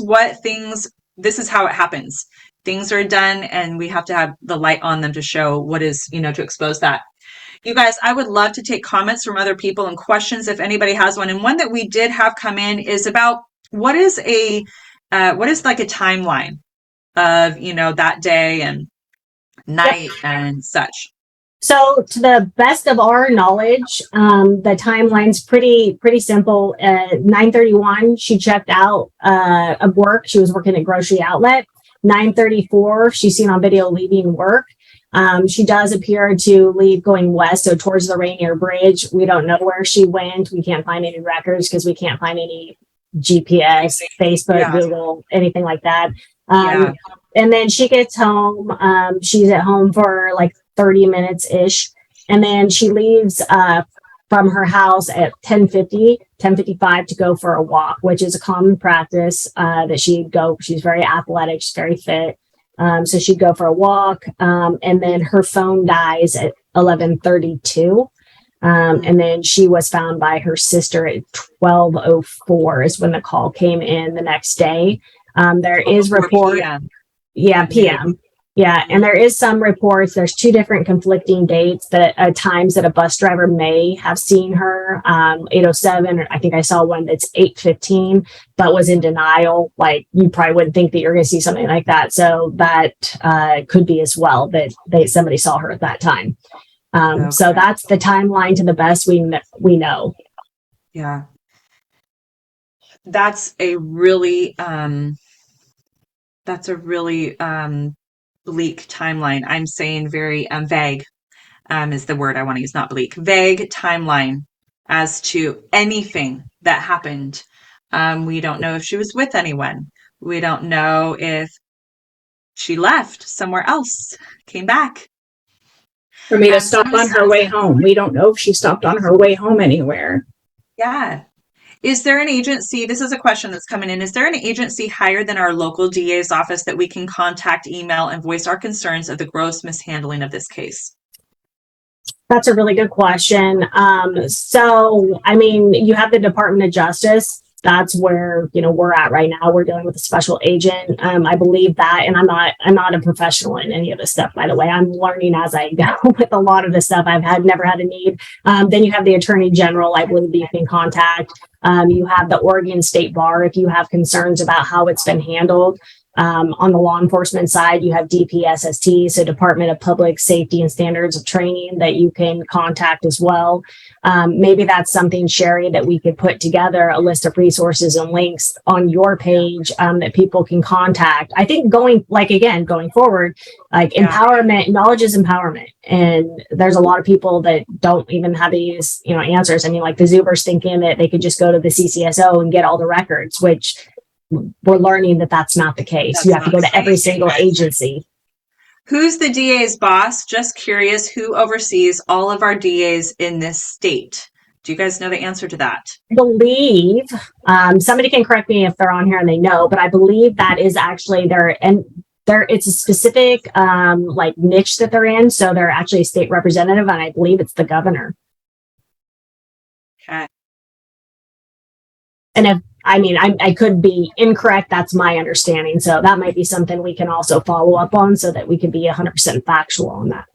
how it happens. Things are done and we have to have the light on them to show what is, to expose that. You guys, I would love to take comments from other people and questions if anybody has one. And one that we did have come in is about what is like a timeline of, that day and night and such. So to the best of our knowledge, the timeline's pretty simple. 9:31, she checked out of work. She was working at grocery outlet. 9:34, she's seen on video leaving work. She does appear to leave going west, so towards the Rainier Bridge. We don't know where she went. We can't find any records because we can't find any GPS, Facebook, Google, anything like that. And then she gets home. She's at home for like 30 minutes ish. And then she leaves from her house at 10:55 to go for a walk, which is a common practice that she'd go. She's very athletic. She's very fit. So she'd go for a walk. And then her phone dies at 11:32. And then she was found by her sister at 12:04 is when the call came in the next day. There is report. PM. PM. Yeah, and there is some reports. There's two different conflicting dates that at times that a bus driver may have seen her. 8:07, or I think I saw one that's 8:15, but was in denial. Like, you probably wouldn't think that you're going to see something like that. So that could be as well that somebody saw her at that time. So that's the timeline to the best we know. Yeah, that's a really bleak timeline. I'm saying very vague is the word I want to use, not bleak. Vague timeline as to anything that happened. We don't know if she was with anyone. We don't know if she left somewhere else, came back. For me to So stop on her way home. We don't know if she stopped on her way home anywhere. yeah. Is there an agency, this is a question that's coming in, is there an agency higher than our local DA's office that we can contact, email, and voice our concerns of the gross mishandling of this case? That's a really good question. So, I mean, you have the Department of Justice. That's where, we're at right now. We're dealing with a special agent. I believe that, and I'm not a professional in any of this stuff, by the way. I'm learning as I go with a lot of this stuff. Never had a need. Then you have the Attorney General, I believe you can contact. You have the Oregon State Bar if you have concerns about how it's been handled. On the law enforcement side, you have DPSST, so Department of Public Safety and Standards of Training, that you can contact as well. Maybe that's something, Sherry, that we could put together a list of resources and links on your page that people can contact. I think going forward, empowerment, knowledge is empowerment. And there's a lot of people that don't even have these, answers. I mean, like the Zubers thinking that they could just go to the CCSO and get all the records, which we're learning that that's not the case. You have to go to every single agency. Who's the DA's boss? Just curious, who oversees all of our DAs in this state? Do you guys know the answer to that? I believe, somebody can correct me if they're on here and they know, but I believe that is actually it's a specific niche that they're in. So they're actually a state representative, and I believe it's the governor. Okay. And I could be incorrect. That's my understanding. So that might be something we can also follow up on so that we can be 100% factual on that.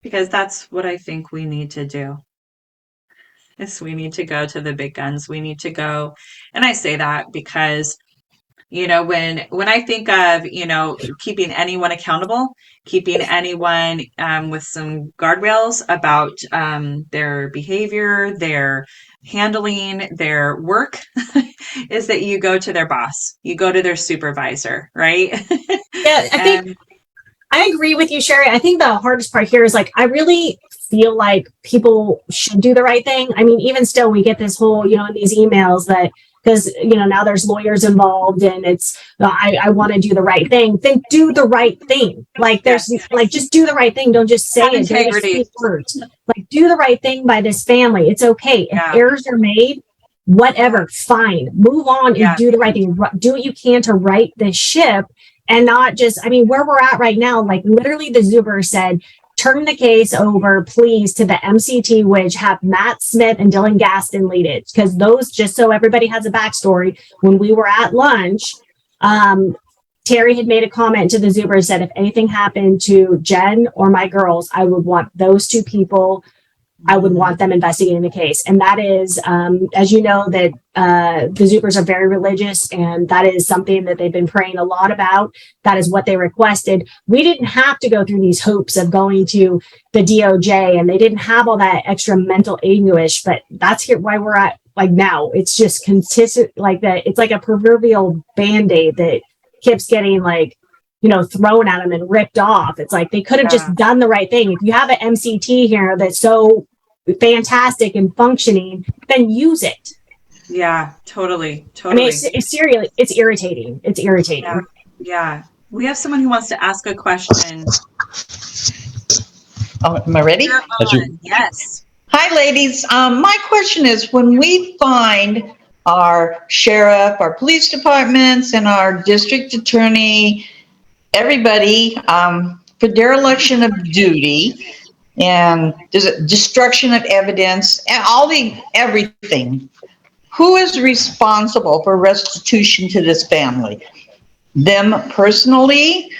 Because that's what I think we need to do. Is we need to go to the big guns. We need to go. And I say that because, when I think of, keeping anyone accountable, keeping anyone with some guardrails about their behavior, their handling, their work, is that you go to their boss, you go to their supervisor, right? Yeah, I agree with you, Sherry. I think the hardest part here is I really feel like people should do the right thing. I mean, even still, we get this whole, in these emails that, because, now there's lawyers involved and it's, I want to do the right thing. Then do the right thing. Just do the right thing. Don't just say it. Integrity. Do the right thing by this family. It's okay. If errors are made, whatever, fine. Move on and do the right thing. Do what you can to right this ship and not just, where we're at right now, literally the Zuber said, turn the case over, please, to the MCT, which have Matt Smith and Dylan Gaston lead it. Because those, just so everybody has a backstory, when we were at lunch, Terry had made a comment to the Zuber, said, if anything happened to Jen or my girls, I would want those two people, I would want them investigating the case. And that is, as you know, that the Zubers are very religious, and that is something that they've been praying a lot about. That is what they requested. We didn't have to go through these hoops of going to the DOJ, and they didn't have all that extra mental anguish, but that's why we're at now. It's just consistent that. It's like a proverbial Band-Aid that keeps getting thrown at them and ripped off. It's they could have just done the right thing. If you have an MCT here that's so fantastic and functioning, then use it. Yeah, totally. It's seriously, it's irritating. Yeah. We have someone who wants to ask a question. Oh, am I ready? Yes. Hi, ladies. My question is, when we find our sheriff, our police departments, and our district attorney, everybody, for dereliction of duty and destruction of evidence and everything, who is responsible for restitution to this family? Them personally,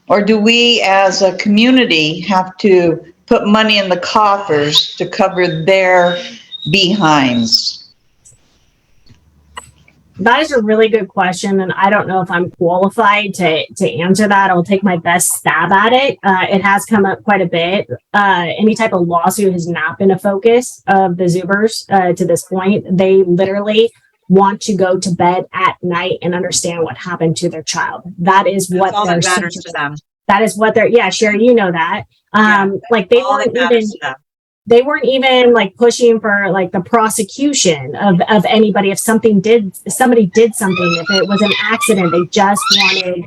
or do we as a community have to put money in the coffers to cover their behinds? That is a really good question, and I don't know if I'm qualified to answer that. I'll take my best stab at it. It has come up quite a bit. Any type of lawsuit has not been a focus of the Zubers to this point. They literally want to go to bed at night and understand what happened to their child. That is what all that matters to them. That is what they're. Yeah, Sherry, you know that. They weren't even pushing for the prosecution of anybody if somebody did something, if it was an accident. They just wanted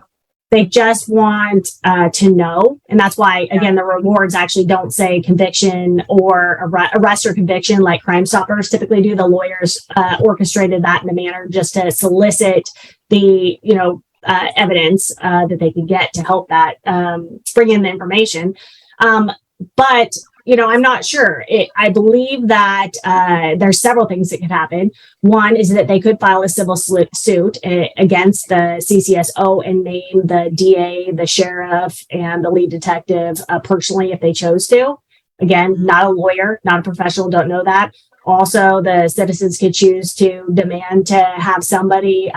They just want to know. And that's why, again, the rewards actually don't say conviction or arrest or conviction like Crime Stoppers typically do. The lawyers orchestrated that in a manner just to solicit the, evidence that they could get to help that bring in the information. But I'm not sure. I believe that there's several things that could happen. One is that they could file a civil suit against the CCSO and name the DA, the sheriff, and the lead detective personally if they chose to. Again, not a lawyer, not a professional, don't know that. Also, the citizens could choose to demand to have somebody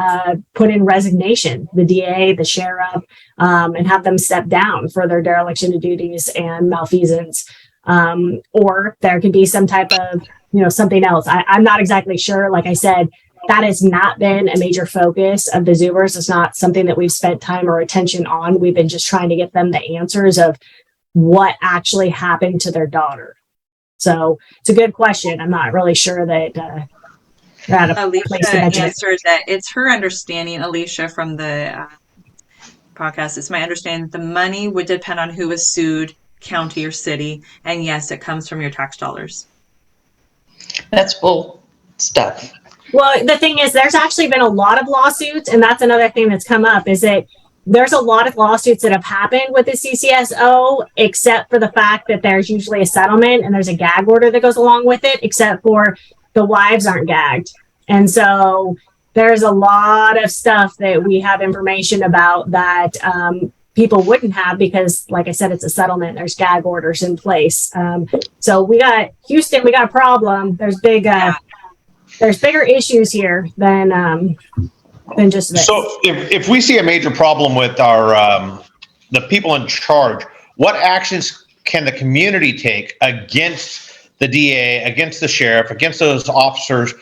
put in resignation, the DA, the sheriff, and have them step down for their dereliction of duties and malfeasance. Or there could be some type of, something else. I'm not exactly sure. Like I said, that has not been a major focus of the Zubers. It's not something that we've spent time or attention on. We've been just trying to get them the answers of what actually happened to their daughter. So it's a good question. I'm not really sure that they're at a place to Alicia answer it. answered that it's her understanding, Alicia, from the podcast. It's my understanding that the money would depend on who was sued, county or city. And yes, it comes from your tax dollars. That's bull stuff. Well, the thing is, there's actually been a lot of lawsuits, and that's another thing that's come up, is that there's a lot of lawsuits that have happened with the CCSO, except for the fact that there's usually a settlement and there's a gag order that goes along with it, except for the wives aren't gagged. And so there's a lot of stuff that we have information about that people wouldn't have because, like I said, it's a settlement. There's gag orders in place. So we got Houston, we got a problem. There's there's bigger issues here than just this. So if we see a major problem with our the people in charge, what actions can the community take against the DA, against the sheriff, against those officers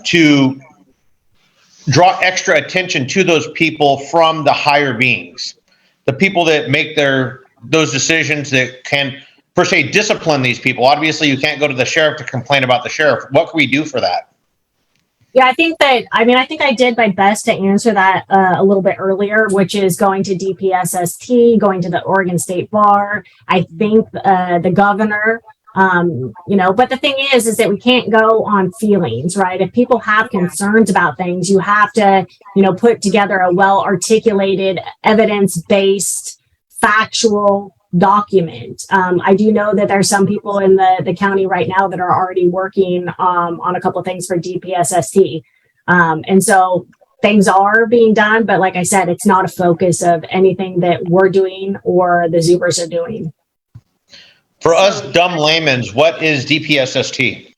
to draw extra attention to those people from the higher beings, the people that make those decisions that can per se discipline these people? Obviously, you can't go to the sheriff to complain about the sheriff. What can we do for that? Yeah, I think I did my best to answer that a little bit earlier, which is going to DPSST, going to the Oregon State Bar. I think the governor, but the thing is that we can't go on feelings, right? If people have concerns about things, you have to, put together a well-articulated, evidence-based, factual document. I do know that there's some people in the county right now that are already working on a couple of things for DPSST. And so things are being done, but like I said, it's not a focus of anything that we're doing or the Zubers are doing. For us dumb laymen's, what is DPSST?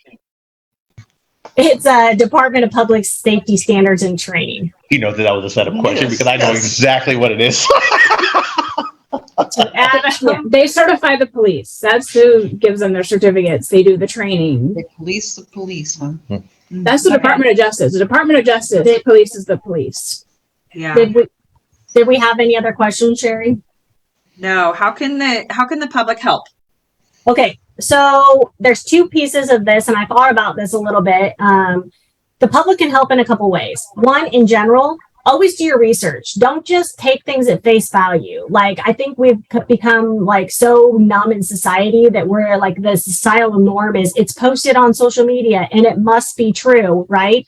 It's a Department of Public Safety Standards and Training. You know that was a setup question because I know exactly what it is. They certify the police. That's who gives them their certificates. They do the training. They police the police, huh? That's the Department of Justice. The Department of Justice polices the police. Yeah. Did we have any other questions, Sherry? No. How can the public help? Okay, so there's two pieces of this, and I thought about this a little bit. The public can help in a couple ways. One, in general, always do your research. Don't just take things at face value. Like, I think we've become like so numb in society that we're like, the societal norm is it's posted on social media and it must be true, right?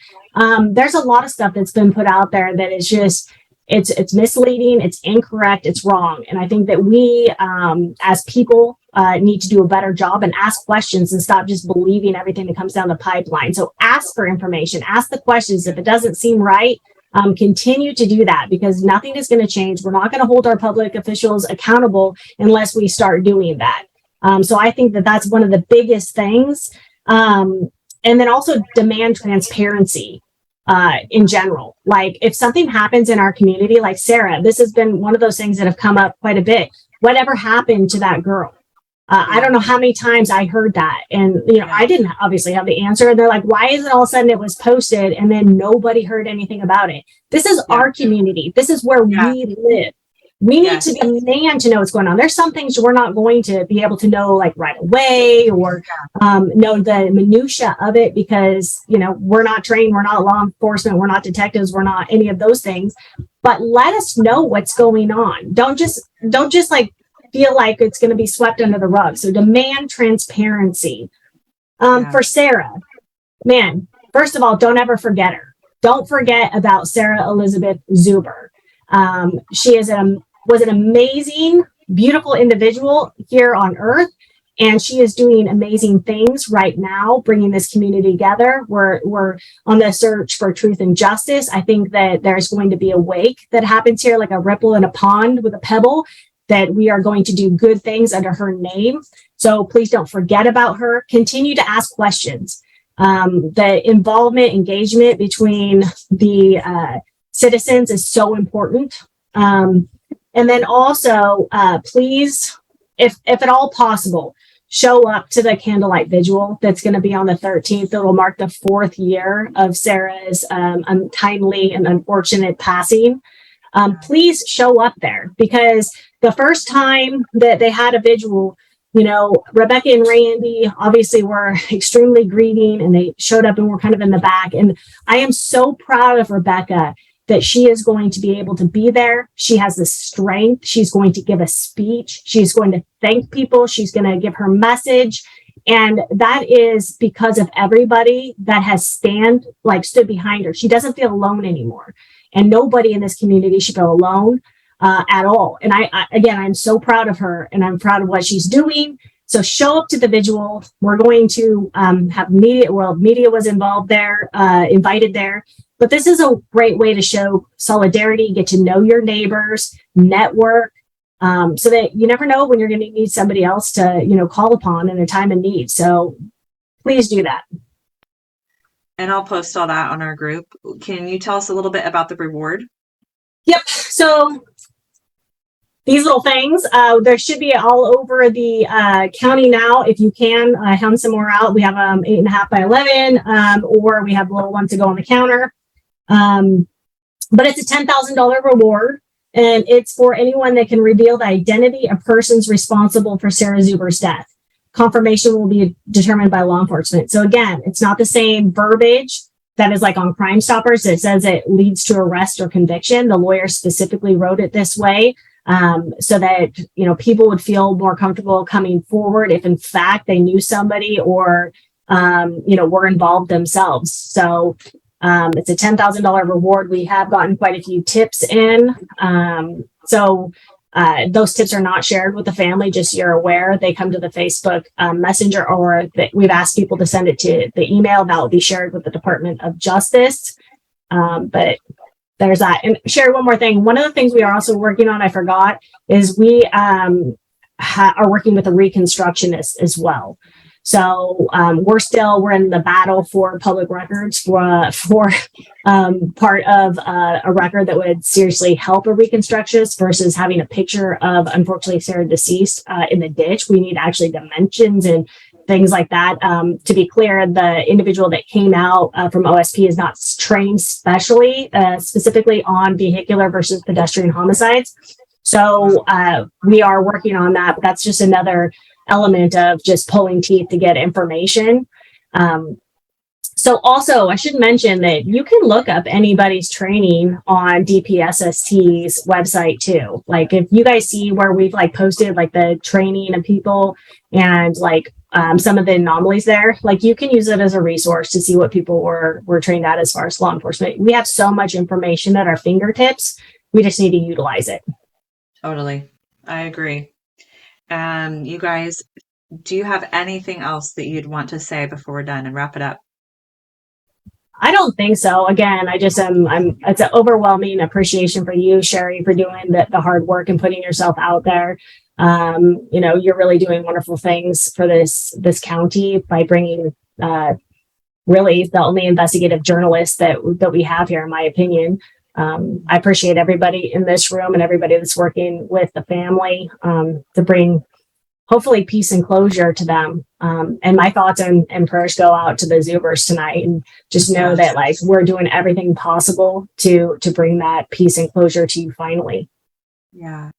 There's a lot of stuff that's been put out there that is just, it's misleading, it's incorrect, it's wrong. And I think that we, as people, need to do a better job and ask questions and stop just believing everything that comes down the pipeline. So ask for information, ask the questions. If it doesn't seem right, continue to do that, because nothing is going to change. We're not going to hold our public officials accountable unless we start doing that. So I think that that's one of the biggest things. And then also demand transparency in general. Like, if something happens in our community, like Sarah, this has been one of those things that have come up quite a bit. Whatever happened to that girl? I don't know how many times I heard that. And, I didn't obviously have the answer. And they're like, why is it all of a sudden it was posted and then nobody heard anything about it? This is our community. This is where we live. We need Yes. to demand to know what's going on. There's some things we're not going to be able to know like right away or know the minutia of it because, you know, we're not trained, we're not law enforcement, we're not detectives, we're not any of those things. But let us know what's going on. Don't just like feel like it's going to be swept under the rug. So demand transparency. For Sarah, man, first of all, don't ever forget her. Don't forget about Sarah Elizabeth Zuber. She was an amazing, beautiful individual here on earth. And she is doing amazing things right now, bringing this community together. We're on the search for truth and justice. I think that there's going to be a wake that happens here, like a ripple in a pond with a pebble, that we are going to do good things under her name. So please don't forget about her. Continue to ask questions. The involvement, engagement between the citizens is so important. And then also, please, if at all possible, show up to the candlelight vigil that's going to be on the 13th. It will mark the 4th year of Sarah's untimely and unfortunate passing. Please show up there, because the first time that they had a vigil, you know, Rebecca and Randy obviously were extremely grieving, and they showed up and were kind of in the back. And I am so proud of Rebecca that she is going to be able to be there. She has the strength. She's going to give a speech. She's going to thank people. She's going to give her message. And that is because of everybody that has stood behind her. She doesn't feel alone anymore. And nobody in this community should feel alone at all. And I'm so proud of her, and I'm proud of what she's doing. So show up to the vigil. We're going to have media. Well, media was involved there, invited there. But this is a great way to show solidarity, get to know your neighbors, network, so that you never know when you're going to need somebody else to, you know, call upon in a time of need. So please do that. And I'll post all that on our group. Can you tell us a little bit about the reward? Yep. So these little things, there should be all over the county now. If you can, hand some more out. We have 8.5 by 11, or we have little ones to go on the counter. But it's a $10,000 reward, and it's for anyone that can reveal the identity of persons responsible for Sarah Zuber's death. Confirmation will be determined by law enforcement. So again, it's not the same verbiage that is like on Crime Stoppers. It says it leads to arrest or conviction. The lawyer specifically wrote it this way, so that, you know, people would feel more comfortable coming forward if in fact they knew somebody or, you know, were involved themselves. So it's a $10,000 reward. We have gotten quite a few tips in. So those tips are not shared with the family, just you're aware. They come to the Facebook Messenger, or we've asked people to send it to the email that will be shared with the Department of Justice. But there's that. And share one more thing. One of the things we are also working on, I forgot, is we are working with a reconstructionist as well. So we're in the battle for public records for part of a record that would seriously help a reconstructionist versus having a picture of, unfortunately, Sarah deceased in the ditch. We need actually dimensions and things like that. To be clear, the individual that came out from OSP is not trained specifically on vehicular versus pedestrian homicides. So we are working on that. But that's just another element of just pulling teeth to get information. So also, I should mention that you can look up anybody's training on DPSST's website too. Like if you guys see where we've like posted like the training of people and like some of the anomalies there, like you can use it as a resource to see what people were trained at as far as law enforcement. We have so much information at our fingertips. We just need to utilize it. Totally. I agree. You guys, do you have anything else that you'd want to say before we're done and wrap it up? I don't think so. Again, I just it's an overwhelming appreciation for you, Sherry, for doing the hard work and putting yourself out there. You know, you're really doing wonderful things for this county by bringing really the only investigative journalist that we have here, in my opinion. I appreciate everybody in this room and everybody that's working with the family to bring hopefully peace and closure to them. And my thoughts and prayers go out to the Zubers tonight, and just know that like we're doing everything possible to bring that peace and closure to you finally. Yeah.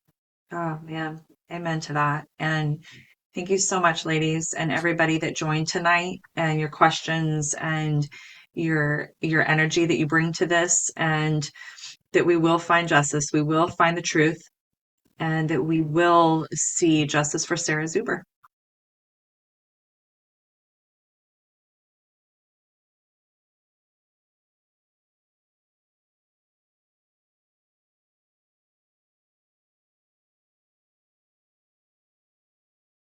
Oh man. Amen to that. And thank you so much, ladies, and everybody that joined tonight, and your questions and your energy that you bring to this, and that we will find justice, we will find the truth, and that we will see justice for Sarah Zuber.